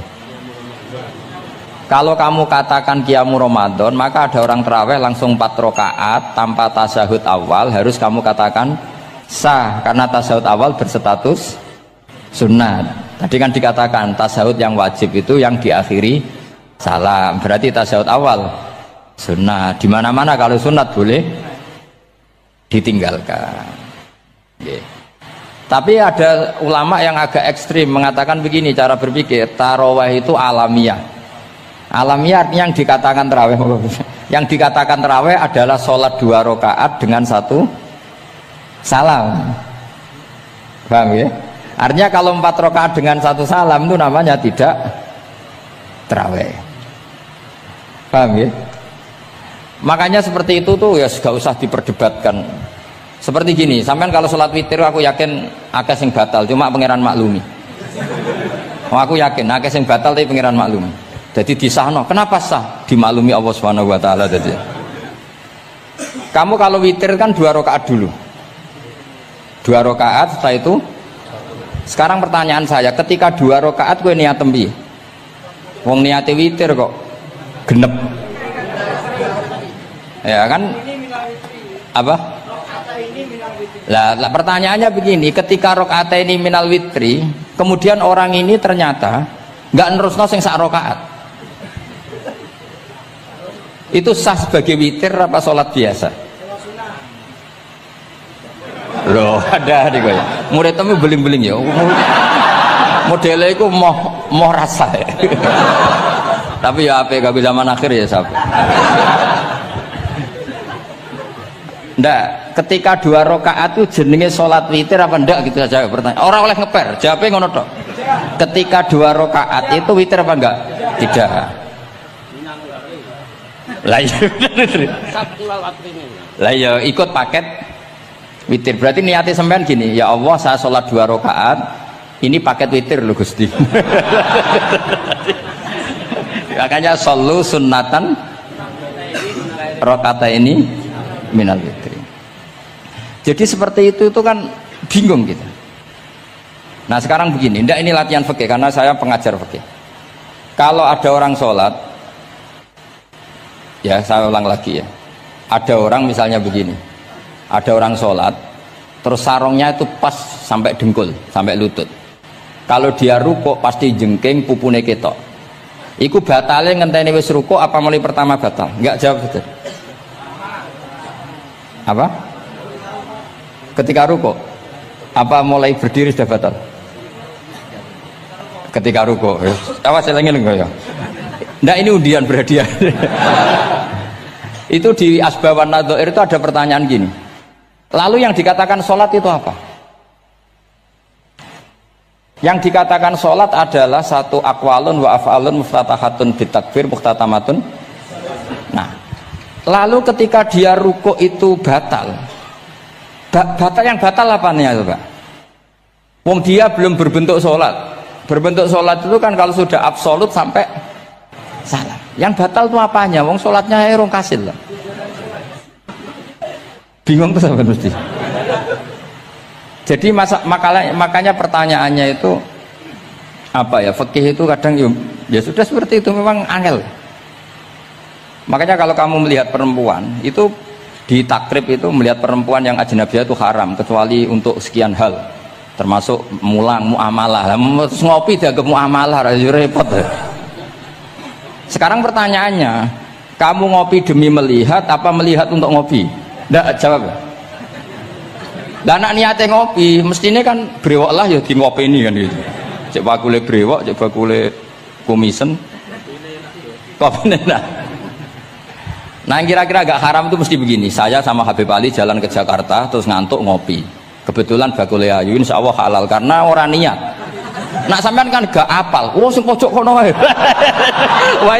Kalau kamu katakan Qiyamul Ramadan, maka ada orang traweh langsung 4 rakaat tanpa tasahud awal, harus kamu katakan sah karena tasahud awal berstatus sunnat. Tadi kan dikatakan tasahud yang wajib itu yang diakhiri salam, berarti tasahud awal sunnat. Di mana-mana kalau sunat boleh ditinggalkan. Yeah. Tapi ada ulama yang agak ekstrim mengatakan begini cara berpikir, tarawih itu alamiah. Alamiah artinya yang dikatakan tarawih, yang dikatakan tarawih adalah sholat 2 rakaat dengan 1 salam. Paham ya? Artinya kalau 4 rakaat dengan 1 salam itu namanya tidak tarawih. Paham ya? Makanya seperti itu tuh ya gak usah diperdebatkan. Seperti gini, sampean kalau sholat witir aku yakin akeh sing batal, cuma pangeran maklumi. Aku yakin akeh sing batal tapi pangeran maklumi. Jadi disahno, kenapa sah? Dimaklumi Allah Subhanahu wa taala tadi. Kamu kalau witir kan 2 rakaat dulu. 2 rakaat setelah itu. Sekarang pertanyaan saya, ketika 2 rakaat kowe niat tembi. Wong niate witir kok genep. Ya kan? Apa? Lah pertanyaannya begini, ketika rakaat ini minal witri, kemudian orang ini ternyata nggak nerusno sing sak rakaat, itu sah sebagai witir apa sholat biasa? Loh ada nih gue, murid temu beling-beling ya, modelnya itu mau rasa ya. Tapi ya apa gak zaman akhir ya sahabat. Ndak, ketika 2 rakaat itu jenenge sholat witir apa ndak gitu saja pertanyaan. Orang oleh ngeper, jawabnya ngono tok. Ketika 2 rakaat itu witir apa enggak? Tidak. Lah ya ikut paket witir. Berarti niatnya sampean gini, ya Allah saya sholat 2 rakaat, ini paket witir loh Gusti. Makanya shollu sunnatan rakaat ini minal witri. Jadi seperti itu kan bingung kita. Nah sekarang begini, ndak ini latihan fikih karena saya pengajar fikih. Kalau ada orang sholat, ya saya ulang lagi ya. Ada orang misalnya begini, ada orang sholat, terus sarungnya itu pas sampai dengkul, sampai lutut. Kalau dia rukuk pasti jengking pupune ketok. Iku batale ngenteni wis rukuk apa mulai pertama batal? Enggak jawab betul. Apa? Ketika rukuk apa mulai berdiri sudah batal? Ketika rukuk. Awas elengin enggak ya? Ndak ini undian berhadiah. Itu di Asbawan Nadhair itu ada pertanyaan gini. Lalu yang dikatakan sholat itu apa? Yang dikatakan sholat adalah satu aqwalun wa af'alun muftatahatun bitakbir muhtatamatun. Nah, lalu ketika dia rukuk itu batal. Batal yang batal apanya itu Pak? Wong dia belum berbentuk sholat. Berbentuk sholat itu kan kalau sudah absolut sampai salam. Yang batal itu apanya? Wong sholatnya erong kasil lah. Bingung tuh sampai mesti. Jadi makanya pertanyaannya itu apa ya? Fikih itu kadang ya sudah seperti itu memang angel. Makanya kalau kamu melihat perempuan itu Di takrib itu melihat perempuan yang ajnabiyah itu haram kecuali untuk sekian hal, termasuk muamalah. Ngopi dianggap muamalah, repot. Sekarang pertanyaannya, kamu ngopi demi melihat apa melihat untuk ngopi? Nggak jawab. Lah anak niate ngopi, mestinya kan brewok lah ya di ngopi ini kan gitu. Cek bakule brewok, cek bakule kumisen. Kopi enak. Nah yang kira-kira agak haram itu mesti begini. Saya sama Habib Ali jalan ke Jakarta terus ngantuk ngopi. Kebetulan bakule ayu insya Allah halal karena orang niat. Nak sampean kan gak apal. Oh sing pojok kono wae. Wah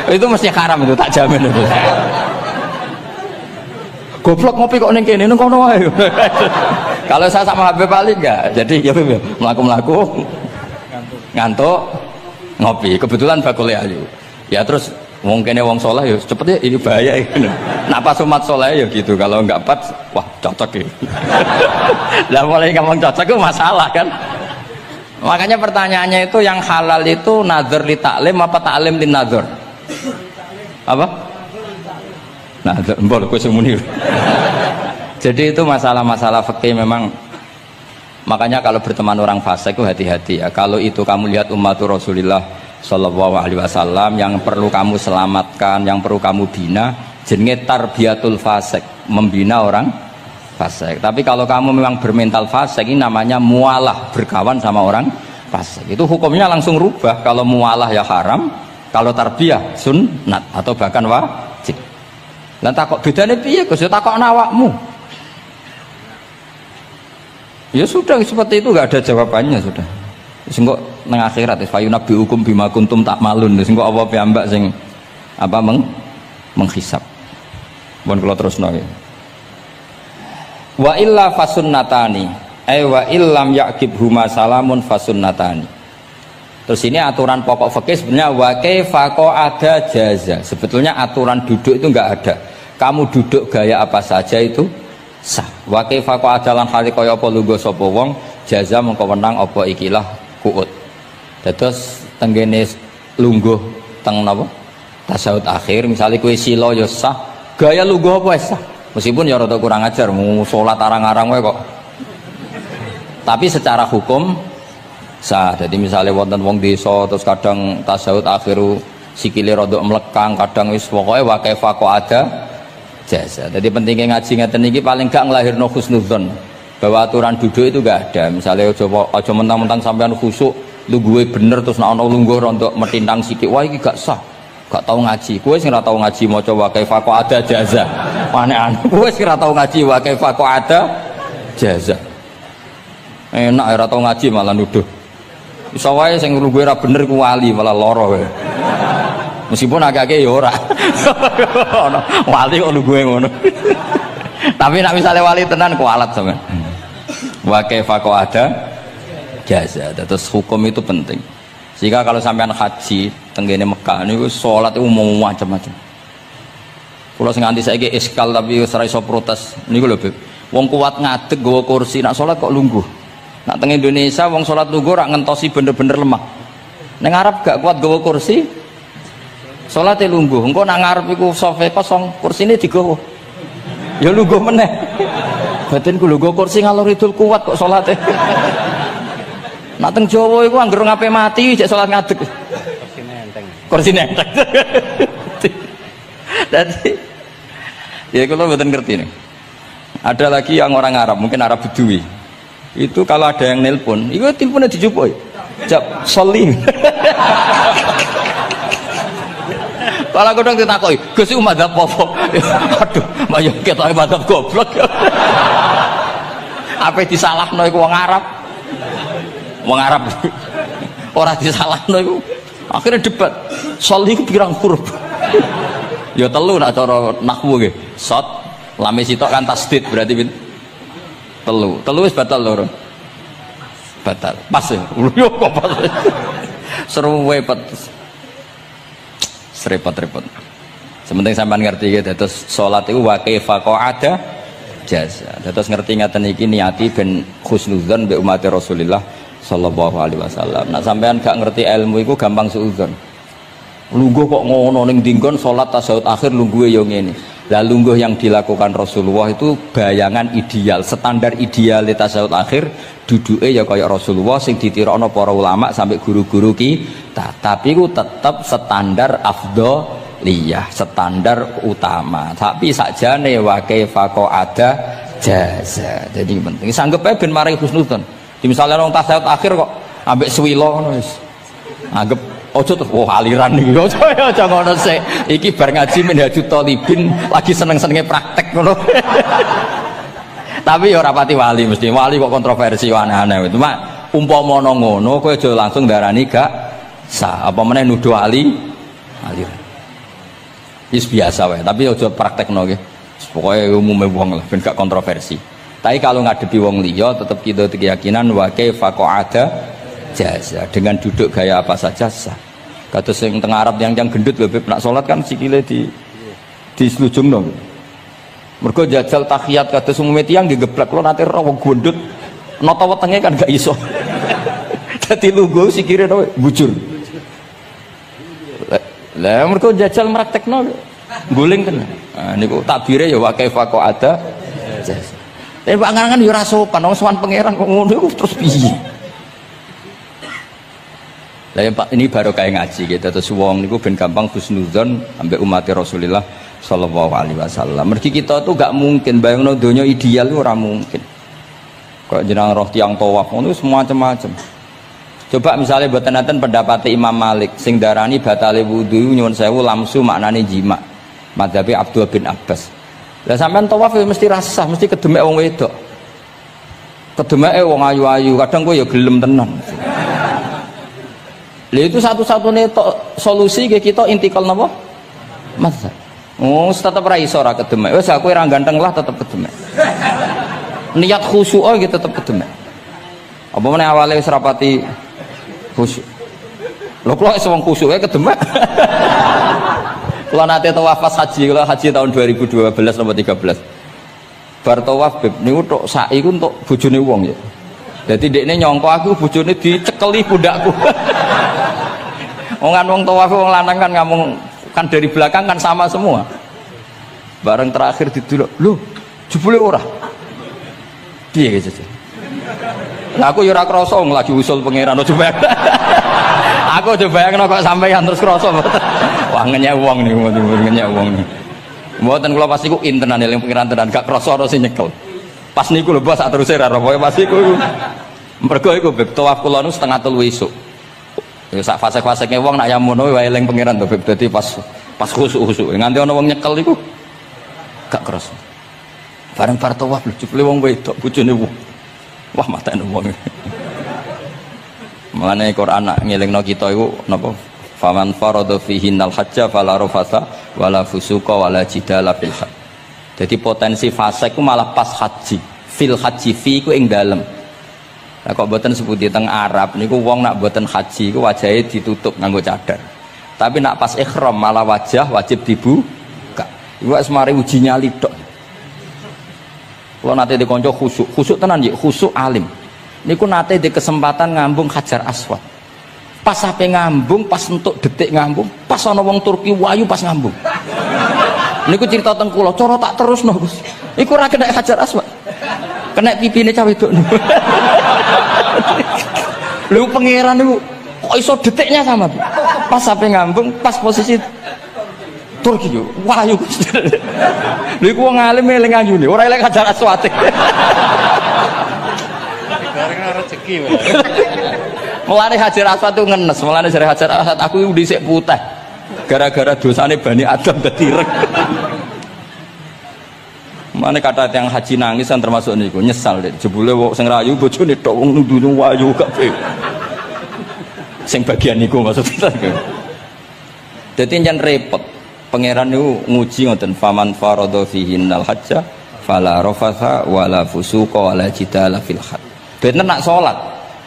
itu mesti haram itu tak jamin itu. Goblok ngopi kok ning kene ning kono wae. Kalau saya sama Habib Ali enggak. Jadi ya mlaku-mlaku ngantuk ngopi. Kebetulan bakule ayu. Ya terus mungkin wong soleh ya cepetnya ini bahaya ini. Napa sumat soleh ya gitu, kalau nggak pas wah cocok ya. Lah mulai ngomong cocok itu masalah kan. Makanya pertanyaannya itu yang halal itu nazar li taklim apa taklim li nazar? Apa? Nazar mbol kowe sumuni. Jadi itu masalah-masalah fikih memang. Makanya kalau berteman orang fasik itu hati-hati ya. Kalau itu kamu lihat umatur Rasulullah Sallallahu Alaihi Wasallam yang perlu kamu selamatkan, yang perlu kamu bina, jenenge tarbiyatul fasik, membina orang fasik. Tapi kalau kamu memang bermental fasik, ini namanya mualah, berkawan sama orang fasik. Itu hukumnya langsung rubah. Kalau mualah ya haram, kalau tarbiyah sunnat atau bahkan wajib. Lan takok bedane piye? Gus takok awakmu. Ya sudah seperti itu, nggak ada jawabannya sudah. Singgo nang akhirat fayunabbi hukum bima kuntum tak malun. Singgo apa piyambak sing apa menghisab. Mohon kula terusno ya. Wa illa fasunnatani. Wa illam yaqib huma salamun fasunnatani. Terus ini aturan pokok fikih sebenarnya wa kaifa ada jaza. Sebetulnya aturan duduk itu enggak ada. Kamu duduk gaya apa saja itu sah. Wa kaifa adalan hale kaya apa lungguh sapa wong jaza mengko wenang apa ikilah kuut. Terus tenggene lungguh teng napa? Tasawuf akhir misalnya kue silo ya sah, gaya lungguh apa sah. Meskipun ya rada kurang ajar, mau sholat arang-arang wae kok. Tapi secara hukum sah. Jadi misalnya wonten wong desa terus kadang tasawuf akhiru sikile rada mlekang, kadang wis pokoke wa kaifa ada jasa. Jadi pentingnya ngaji ngeten iki paling gak nglahirno husnudzon. Bahwa aturan duduk itu gak ada. Misalnya aja mentang-mentang sampean khusuk lu gue bener terus nek ana lungguh untuk metintang sikik wah iki gak sah. Gak tau ngaji. Kowe sing ora tau ngaji maca wa kaifa ada jaza. Aneh-aneh. Kowe sing ora tau ngaji wa kaifa ada jaza. Enak ora tau ngaji malah nuduh. Iso wae sing lungguh ora bener ku wali malah lara wae. Meskipun agak-agak ya ora. Wali kok lungguhe ngono. Tapi nek misale wali tenan kualat sampean. Wa kaifa ada jaza. Terus hukum itu penting. Sehingga kalau sampean haji tenggene Mekah niku salat itu umum macam-macam. Kula sing nganti saiki iskal tapi wis ora iso protes. Niku lho, Beb. Wong kuat ngadeg nggawa kursi nak salat kok lungguh. Nak teng Indonesia wong salat lungguh ora ngentosi bener-bener lemah. Ning Arab gak kuat nggawa kursi. Salate lungguh. Engko nak ngarep iku sofa kosong, kursine digawa. Ya lungguh meneh. Batinku lungguh kursi ngalor idul kuat kok salate. Nak teng Jawa iku anggere ngape mati cek salat ngadeg. Kursine enteng. Jadi ya kalau mboten ngerti nih. Ada lagi yang orang Arab, mungkin Arab Bedui. Itu kalau ada yang nelpon, itu teleponnya dijupuk. Jap soli. Kalau aku dong ditakoi, Gus iku madzhab apa? Aduh, mbaya ketoke madzhab goblok. Apa disalahno iku wong Arab? Wong Arab. Ora disalahno iku. Akhirnya debat. Soli iku pirang huruf? Ya telu nak cara nahwu nggih. Shot lame sitok kan tasdid berarti telu. Telu wis batal loro. Batal. Pas ya. Yo kok pas. Seru repot. Serepot-repot. Sementing sampean ngerti gitu. Terus salat iku wa kaifa ada jasa. Terus ngerti ngaten iki niati ben husnudzon mbek umat Rasulullah sallallahu alaihi wasallam. Nak sampean gak ngerti ilmu iku gampang suudzon. Lungguh kok ngono ning dinggon salat tasawuf akhir lungguhe yo ngene. Lah lungguh yang dilakukan Rasulullah itu bayangan ideal, standar ideal tasawuf akhir duduke ya kaya Rasulullah sing ditirokno para ulama sampai guru-guru kita. Tapi ku tetap standar afdholiyah, standar utama. Tapi sakjane wa kaifa ada jaza. Jadi penting sanggep ae ben mari husnudzon. Di misalnya orang tasawuf akhir kok ambek swilo ngono wis. Anggap ojo terus aliran iki. Ojo ya aja ngono sik. Iki bar ngaji Minhajut Thalibin lagi seneng-senenge praktek ngono. Tapi ya ora pati wali mesti. Wali kok kontroversi aneh-aneh. Cuma umpama ngono kowe aja langsung darani gak sah. Apa meneh nuduh aliran. Wis biasa wae, tapi aja praktekno nggih. Pokoke umume wong lah ben gak kontroversi. Tapi kalau ngadepi wong liya tetap kita keyakinan wa kaifa ada jaza dengan duduk gaya apa saja sah. Kados sing teng Arab yang gendut bebek nak salat kan sikile di selujungno. Mergo jajal tahiyat kados umume tiyang digeblek kula nate ora wong gendut nata wetenge kan gak iso. Dadi lungguh sikire bujur. Lah mergo jajal praktekno guling tenan. Nah niku takbire ya wa kaifa ada jaza. Tapi Pak Ngangan ya ora sopan, wong sowan pangeran kok ngono iku terus piye? Lah Pak ini baru kayak ngaji gitu terus wong niku ben gampang husnudzon ambek umat Rasulullah sallallahu alaihi wasallam. Mergi kita tuh gak mungkin bayangno donya ideal ora mungkin. Kok jeneng roh tiyang tawaf ngono semua macam-macam. Coba misalnya mboten enten pendapat Imam Malik sing darani batale wudu nyuwun sewu lamsu maknane jima. Madzhabe Abdul bin Abbas. Lah sampean tawaf ya mesti rasah, mesti kedemek wong wedok. Kedemeke wong ayu-ayu, kadang kowe ya gelem tenan. Lha itu satu-satunya solusi ke kita intikal napa? Mazhab. Oh, tetep ra iso ra kedemek. Wis aku ora ganteng lah tetep kedemek. Niat khusyuk gitu tetep kedemek. Apa meneh awale wis rapati khusyuk. Lho kok wis wong khusyuke kedemek. Kalau nanti tawaf pas haji, kalau haji tahun 2012 nomor 13 bar tawaf beb niku tok sa'i ku untuk bojone wong ya. Jadi dekne nyongko aku bojone dicekeli pundakku. Wong tawaf wong lanang kan ngomong kan dari belakang kan sama semua. Bareng terakhir didelok, lho jebule ora. Piye gitu. Lah aku ya ora krasa lagi usul pangeran coba. Aku coba bayangno kok sampeyan terus krasa mboten. Wah ngenyek wong niku, ngenyek wong niku. Mboten kula pas niku intenan eling pengiran tenan gak krasa ana sing nyekel. Pas niku lho bos sak teruse ra pokoke pas niku. Mergo iku beb tawaf kula nu 2:30 esuk. Ya sak fase-faseke wong nak yamono wae eling pengiran to beb dadi pas khusuk-khusuk. Nganti ana wong nyekel iku gak krasa. Bareng bar tawaf lho jebule wong wedok bojone wong. Wah matane wong. Mulane Quran nak ngelingno kita iku napa? Faman farada fihinnal hajja fala rafasa wala fusuqa wala jidala fil hajj. Jadi potensi fasik ku malah pas haji. Fil haji fi ku ing dalem. Lah kok mboten sebuti teng Arab niku wong nak mboten haji ku wajahe ditutup nganggo cadar. Tapi nak pas ihram malah wajah wajib dibuka. Iku wis mari uji nyali tok. Kula nate dikonco khusuk tenan nggih, khusuk alim. Niku nate di kesempatan ngambung Hajar Aswad. Pas sampai ngambung, pas entuk detik ngambung, pas ana wong Turki wayu pas ngambung. Niku cerita teng kula, cara tak terusno Gus. Iku ora kena Hajar Aswad. Kena pipine cah wedok niku. Lho pangeran niku kok iso detiknya sama, Bu. Pas sampai ngambung, pas posisi Turki yo, wayu Gus. Lha iku wong alim eling ayune, ora eling Hajar Aswad. Rezeki mulane Hajar Aswad itu ngenes, mulane dari Hajar Aswad aku dhisik putih gara-gara dosane Bani Adam dadi ireng. Mulane kata yang haji nangis kan termasuk niku nyesal deh jebule wong sing rayu bojone tok wong ndune wayu kabeh sing bagian niku maksudnya dadi njen repot pangeran niku nguji ngoten faman farada fihinnal hajja fala rafasa wala fusuqa wala jidala fil hajj. Bener nak sholat,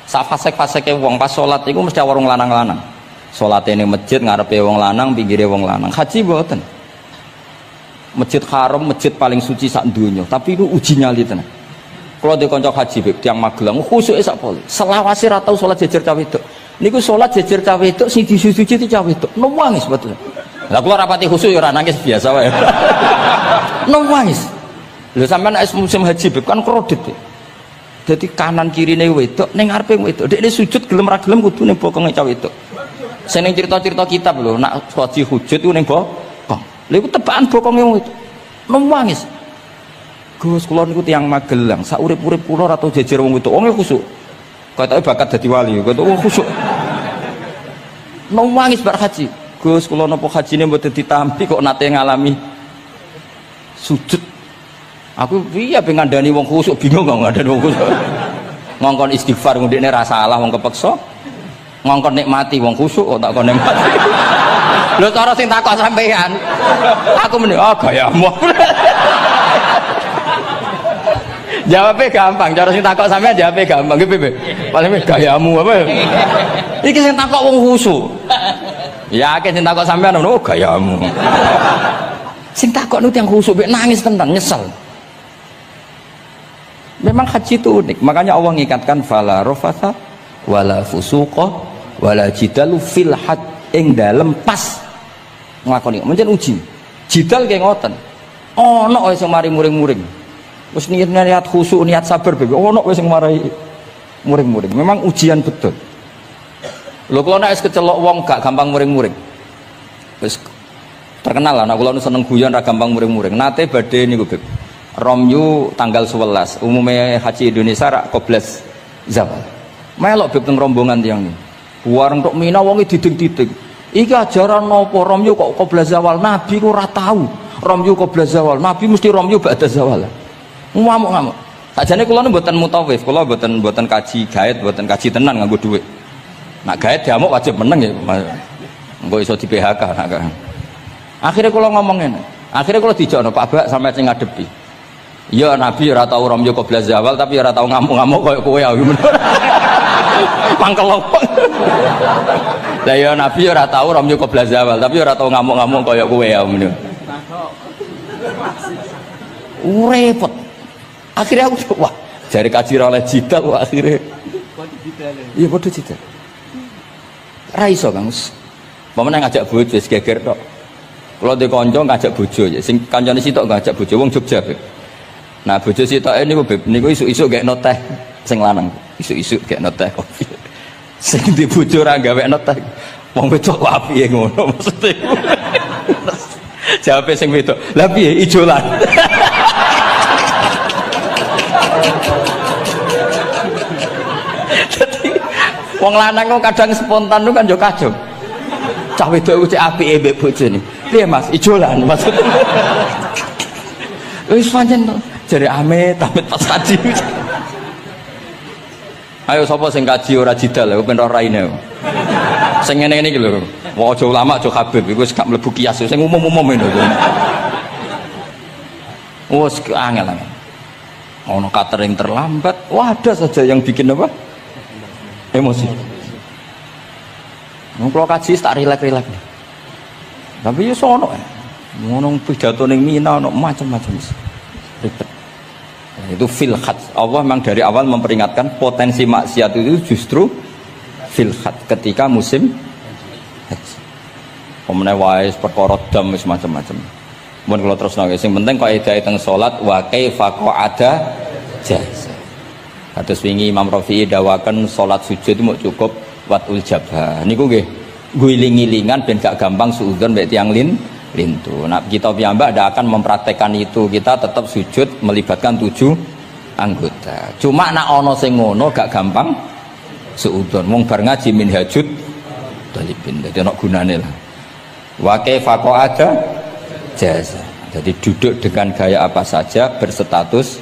sak fasek-faseke wong pas sholat itu mesti warung lanang-lanang. Sholatnya ini masjid ngarepe wong lanang, pinggire wong lanang. Haji mboten. Masjid haram, masjid paling suci sak dunya. Tapi itu uji nyali tenan. Kalau dikonco haji beb tiang Magelang, khusuke sak poli. Selawase ra tau sholat jejer cawe wedok. Niku sholat jejer cawe wedok sing disuci cawe wedok. Nangis betul. Lah kula rapati khusyuk ya ora nangis biasa wae. Nangis. Lho sampean nek musim haji Beb kan kredit. Dadi kanan kirine wedok ning ngarepe wedok. Dekne sujud gelem ra gelem kudu ning bokonge cah wedok. Sing ning cerita-cerita kitab lho, nak haji hujud ku ning bokong. Lha iku tebakan bokonge wedok. Nangis. Gus kula niku tiyang Magelang, sak urip-urip kula ora tau jejer wong wedok. Wong khusuk. Katoke bakat dadi wali, katoke wong khusuk. Nangis bar haji. Gus kula napa hajine mboten ditampi kok nate ngalami sujud. Aku piye pengen ngandani wong khusuk bingung kok ngandani wong khusuk. Ngongkon istighfar ndekne ra salah wong kepeksa. Ngongkon nikmati wong khusuk kok tak kon nikmati. Lho cara sing takok sampean. Aku meni gayamu. Jawabnya gampang, cara sing takok sampean jawabnya gampang. Ki piye? Paling gayamu apa? Iki sing takok wong khusuk. Yakin sing takok sampean gayamu. Sing takok niku tiyang khusuk nangis tenan nyesel. Memang haji itu unik, makanya Allah ngikatkan fala rafatha wala fusuqa wala jidalu fil hajj ing dalem pas nglakoni. Mencen uji. Jidal kayak ngoten. Ono wae sing mari muring-muring. Wis niat khusyuk, niat sabar bebe. Ono wae sing marai muring-muring. Memang ujian betul. Lho kula nek wis kecelok wong gak gampang muring-muring. Wis terkenal lah nek kula seneng guyon ra gampang muring-muring. Nate badhe niku Beb. Romyu tanggal 11 umumnya haji Indonesia rak koblas zawal melok Beb teng rombongan tiyang ni wareng tok Mina wonge diding-diding iki ajaran napa Romyu kok koblas zawal Nabi ku ora tau Romyu koblas zawal Nabi mesti Romyu ba'da zawal ngamuk-ngamuk sajane kula nu mboten mutawif kula mboten kaji gaet mboten kaji tenan nganggo dhuwit nak gaet diamuk wajib meneng ya engko iso di PHK akhirnya kula ngomong ngene akhirnya kula dijono Pak Bak sampe sing ngadepi. Ya Nabi ora tau Romyo koblas zawal tapi ora tau ngamuk-ngamuk koyo kowe ya. Mangkel opo. Lah ya Nabi ora tau Romyo koblas zawal tapi ora tau ngamuk-ngamuk koyo kowe ya ngono. Repot. Akhirnya aku wah, jare kaji oleh jidal wah akhirnya. Iya padha jidal. Ra iso Kang. Pamane ngajak bojo wis geger tok. Kalau di konco ngajak bojo ya, sing kancane sitok ngajak bojo wong Jogja. Nah bojo sitoke niku Beb niku isuk-isuk gekno teh sing lanang. Isuk-isuk gekno teh kopi. Sing di bojo ora gawekno teh. Wong wedok piye ngono maksude. Jawabe sing wedok, "Lah piye ijolan?" Dadi wong lanang kok kadang spontan lu kan yo kacau. Cah wedok cek apike mbek bojone. Piye Mas, ijolan maksudnya. Wis pancen jare amit-amit pas kaji. Ayo sapa sing kaji ora jidal lho ben ora raine. Sing ngene-ngene iki lho. Wong aja ulama aja Habib iku wis gak mlebu kias sing umum-umum lho. Wes angel. Ono catering terlambat, wah ada saja yang bikin apa? Emosi. Kalau kaji tak rilek-rilek. Tapi ya sono ngono pidato ning Mina ono macam-macam. Ribet. Itu fil hajj. Allah memang dari awal memperingatkan potensi maksiat itu justru fil hajj ketika musim haji. Pemene wae perkara dam wis macam-macam. Mun kula terusno sing penting kaidah teng salat wa kaifa qa'ada jaza. Kados wingi Imam Rafi'i dawaken salat sujud itu cukup watul jabha. Niku nggih guling-gilingan ben gak gampang suudzon mek tiyang lintu. Nah, kita piyambak tidak akan mempraktekkan itu. Kita tetap sujud melibatkan 7 anggota. Cuma nak ono sing ngono gak gampang suudzon. Wong bar ngaji minhajud talibin. Dadi ono gunane lah. Wa kaifa qa'ada jaza. Jadi duduk dengan gaya apa saja berstatus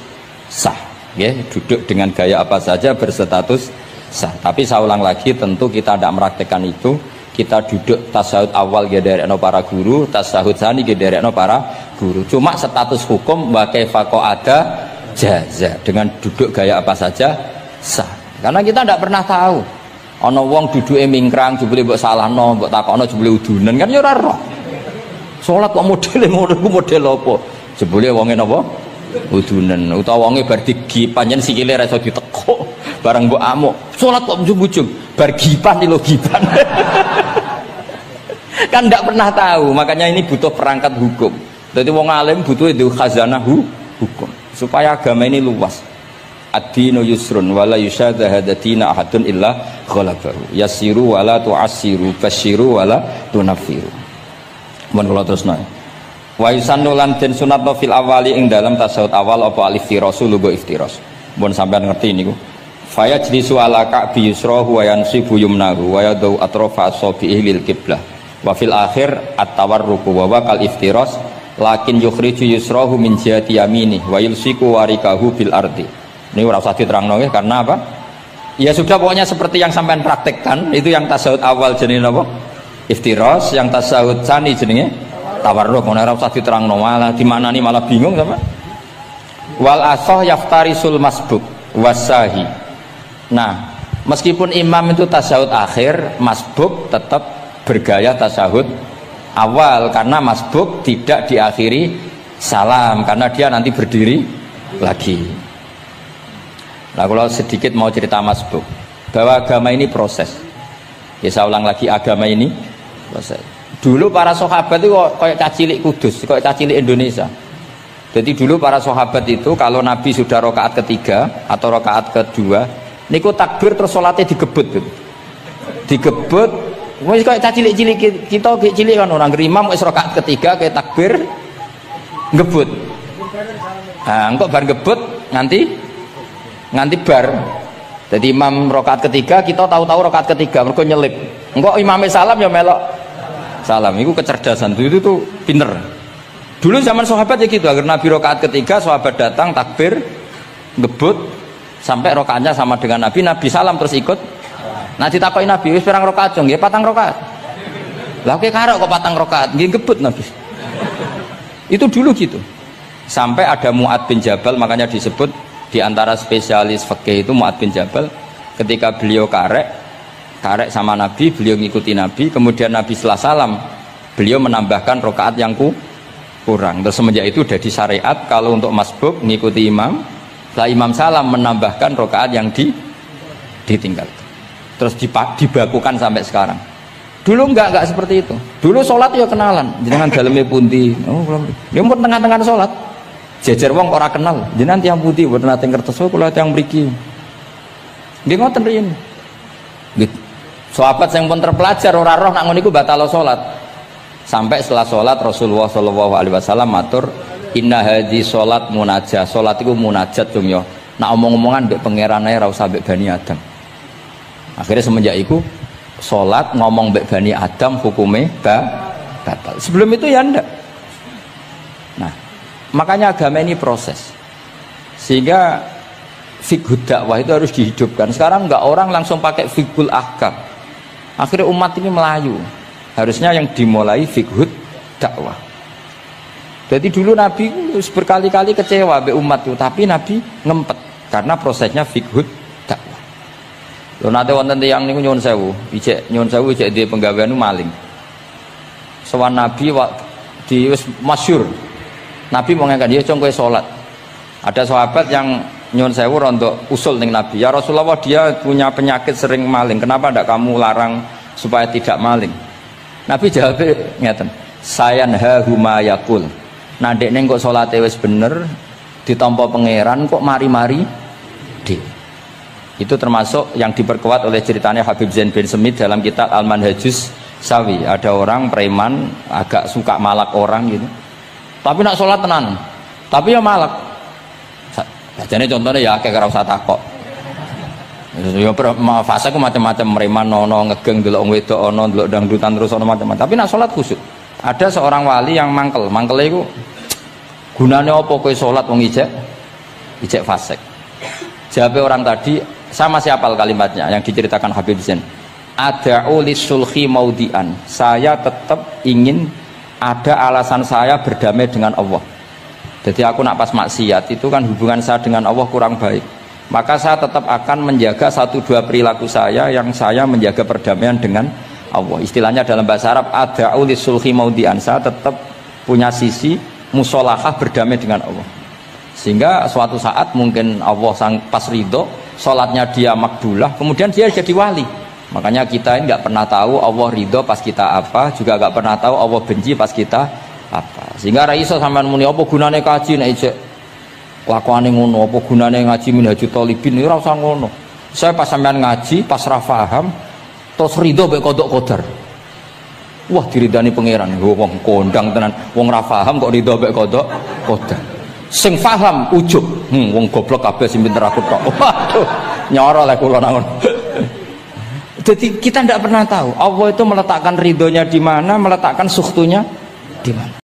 sah. Ya, duduk dengan gaya apa saja berstatus sah. Tapi saya ulang lagi, tentu kita tidak mempraktekkan itu. Kita duduk tasahud awal gederekno para guru, tasahud sani gederekno para guru. Cuma status hukum wa kaifa qa'ada jaza. Dengan duduk gaya apa saja sah. Karena kita tidak pernah tahu. Ana wong duduke mingkrang jebule mbok salahno, mbok takokno jebule udunen kan ya ora roh. Salat kok modele ngono ku model apa? Jebule wonge napa? Udunen. Utawa wonge bar digipan yen sikile ra iso ditekuk. Barang mbok amuk. Salat kok ujug-ujug bar gipan lho gipan. Kan tidak pernah tahu, makanya ini butuh perangkat hukum. Jadi wong alim butuh itu khazanah hukum supaya agama ini luas. Ad-dinu yusrun wala yusyadahadatina ahadun illa ghalabahu. Yasiru wala tu'assiru, basyiru wala tunaffiru. Mun kula terusno. Wa yusannu lan den sunatno fil awali ing dalam tasawuf awal apa al-iftiras lugo iftiras. Mun sampean ngerti niku. Faya jlisu ala ka'bi yusrahu wa yansibu yumnahu wa yadau atrafa asabihi lil qiblah. Wa fil akhir at-tawarruku wa kal iftiras lakin yukhriju yusrahu min jihati yamini wa yulsiku warikahu bil ardi. Ini ora usah diterangno karena apa? Ya sudah pokoknya seperti yang sampean praktekkan, itu yang tasawuf awal jenenge apa? Iftiras, yang tasawuf tsani jenenge tawarruk. Ora usah diterangno malah dimaknani malah bingung sama. Wal asah yaftarisul masbuk wasahi. Nah, meskipun imam itu tasawuf akhir, masbuk tetap bergaya tasawuf awal karena masbuk tidak diakhiri salam karena dia nanti berdiri lagi. Nah, kalau sedikit mau cerita masbuk bahwa agama ini proses. Ya saya ulang lagi, agama ini proses. Dulu para sahabat itu kayak cacilik Kudus, kayak cacilik Indonesia. Jadi dulu para sahabat itu kalau Nabi sudah rakaat ketiga atau rakaat kedua, niku takbir terus sholatnya digebut gitu. Digebut, wis kayak cacilik-cilik kita cilik kan orang imam wis rakaat ketiga kayak takbir ngebut. Nah, engkau bar ngebut nganti bar. Jadi imam rakaat ketiga kita tahu-tahu rakaat ketiga mergo nyelip. Engkau imamnya salam ya melok salam. Itu kecerdasan itu tuh pinter. Dulu zaman sahabat ya gitu, agar Nabi rakaat ketiga sahabat datang takbir ngebut sampai rakaatnya sama dengan Nabi, Nabi salam terus ikut. Nah ditakoki Nabi wis pirang rakaat jong? Nggih 4 rakaat. Lah oke karo kok 4 rakaat nggih ngebut Nabi. Itu dulu gitu. Sampai ada Mu'ad bin Jabal, makanya disebut di antara spesialis fikih itu Mu'ad bin Jabal, ketika beliau karek sama Nabi, beliau ngikuti Nabi, kemudian Nabi setelah salam beliau menambahkan rakaat yang kurang. Terus semenjak itu udah di syariat kalau untuk masbuk ngikuti imam, setelah imam salam menambahkan rakaat yang ditinggal. Terus dibakukan sampai sekarang. Dulu enggak seperti itu. Dulu sholat ya kenalan, jenengan dalemnya pundi. Oh, belum. Ya mun tengah-tengah sholat. Jejer wong ora kenal, jenengan tiyang pundi mboten nate ngertos kula tiyang mriki. Nggih ngoten riyen. Nggih. Sahabat yang pun terpelajar ora roh nak ngono iku batal salat. Sampai setelah salat Rasulullah sallallahu alaihi wasallam matur, "Inna hadhi salat munajah." Salat iku munajat dong ya. Nak omong-omongan mbek pangerane ora usah mbek Bani Adam. Akhirnya semenjak itu salat ngomong mbek Bani Adam hukume batal. Sebelum itu ya ndak. Nah, makanya agama ini proses, sehingga fiqh dakwah itu harus dihidupkan. Sekarang enggak orang langsung pakai fiqhul ahkam, akhirnya umat ini melayu. Harusnya yang dimulai fiqh dakwah. Jadi dulu Nabi berkali-kali kecewa be umat itu, tapi Nabi ngempet karena prosesnya fiqh dakwah. Lho nate wonten tiyang niku nyuwun sewu ijek di penggawean maling. Sowan Nabi di wis masyhur. Nabi mau ngangkat dia congkoe sholat. Ada sahabat yang nyuwun sewu rontok usul ning Nabi. Ya Rasulullah, dia punya penyakit sering maling. Kenapa tidak kamu larang supaya tidak maling? Nabi jawab ngeten. Sayanhahu ma yaqul. Nah dekne kok salate wis bener ditampa pangeran kok mari-mari di. Itu termasuk yang diperkuat oleh ceritanya Habib Zain bin Semit dalam kitab Al-Manhajus Sawi. Ada orang preman agak suka malak orang gitu. Tapi nak sholat tenan, tapi ya malak. Jadi contohnya ya kayak ora usah takok. Ya fase ku macam-macam, preman ono ngegeng delok wedok ono delok dangdutan terus ono macam-macam. Tapi nak sholat khusyuk. Ada seorang wali yang mangkel iku gunane apa kowe sholat wong ijek fasik. Jawab orang tadi, sama siapa kalimatnya yang diceritakan Habib Zain. Ada'u lisulhi maudian. Saya tetap ingin ada alasan saya berdamai dengan Allah. Jadi aku nak pas maksiat itu kan hubungan saya dengan Allah kurang baik. Maka saya tetap akan menjaga 1-2 perilaku saya yang saya menjaga perdamaian dengan Allah. Istilahnya dalam bahasa Arab ada'u lisulhi maudian. Saya tetap punya sisi musolahah berdamai dengan Allah. Sehingga suatu saat mungkin Allah pas ridho, sholatnya dia makbulah, kemudian dia jadi wali. Makanya kita ini nggak pernah tahu Allah ridho pas kita apa, juga nggak pernah tahu Allah benci pas kita apa. Sehingga ra iso sampean muni apa gunane kaji nek ijek lakuane ngono, apa gunane ngaji Minhajul Thalibin ora usah ngono. Saya pas sampean ngaji, pas ra paham terus ridho mek kodok kodar. Wah diridani pangeran, wong kondang tenan, wong ra paham kok ridho mek kodok kodar. Sing paham ujug, wong goblok kabeh sing pinter aku tok. Waduh, nyoro lek kula nang ngono. Jadi kita tidak pernah tahu Allah itu meletakkan ridhonya di mana, meletakkan sukhtunya di mana.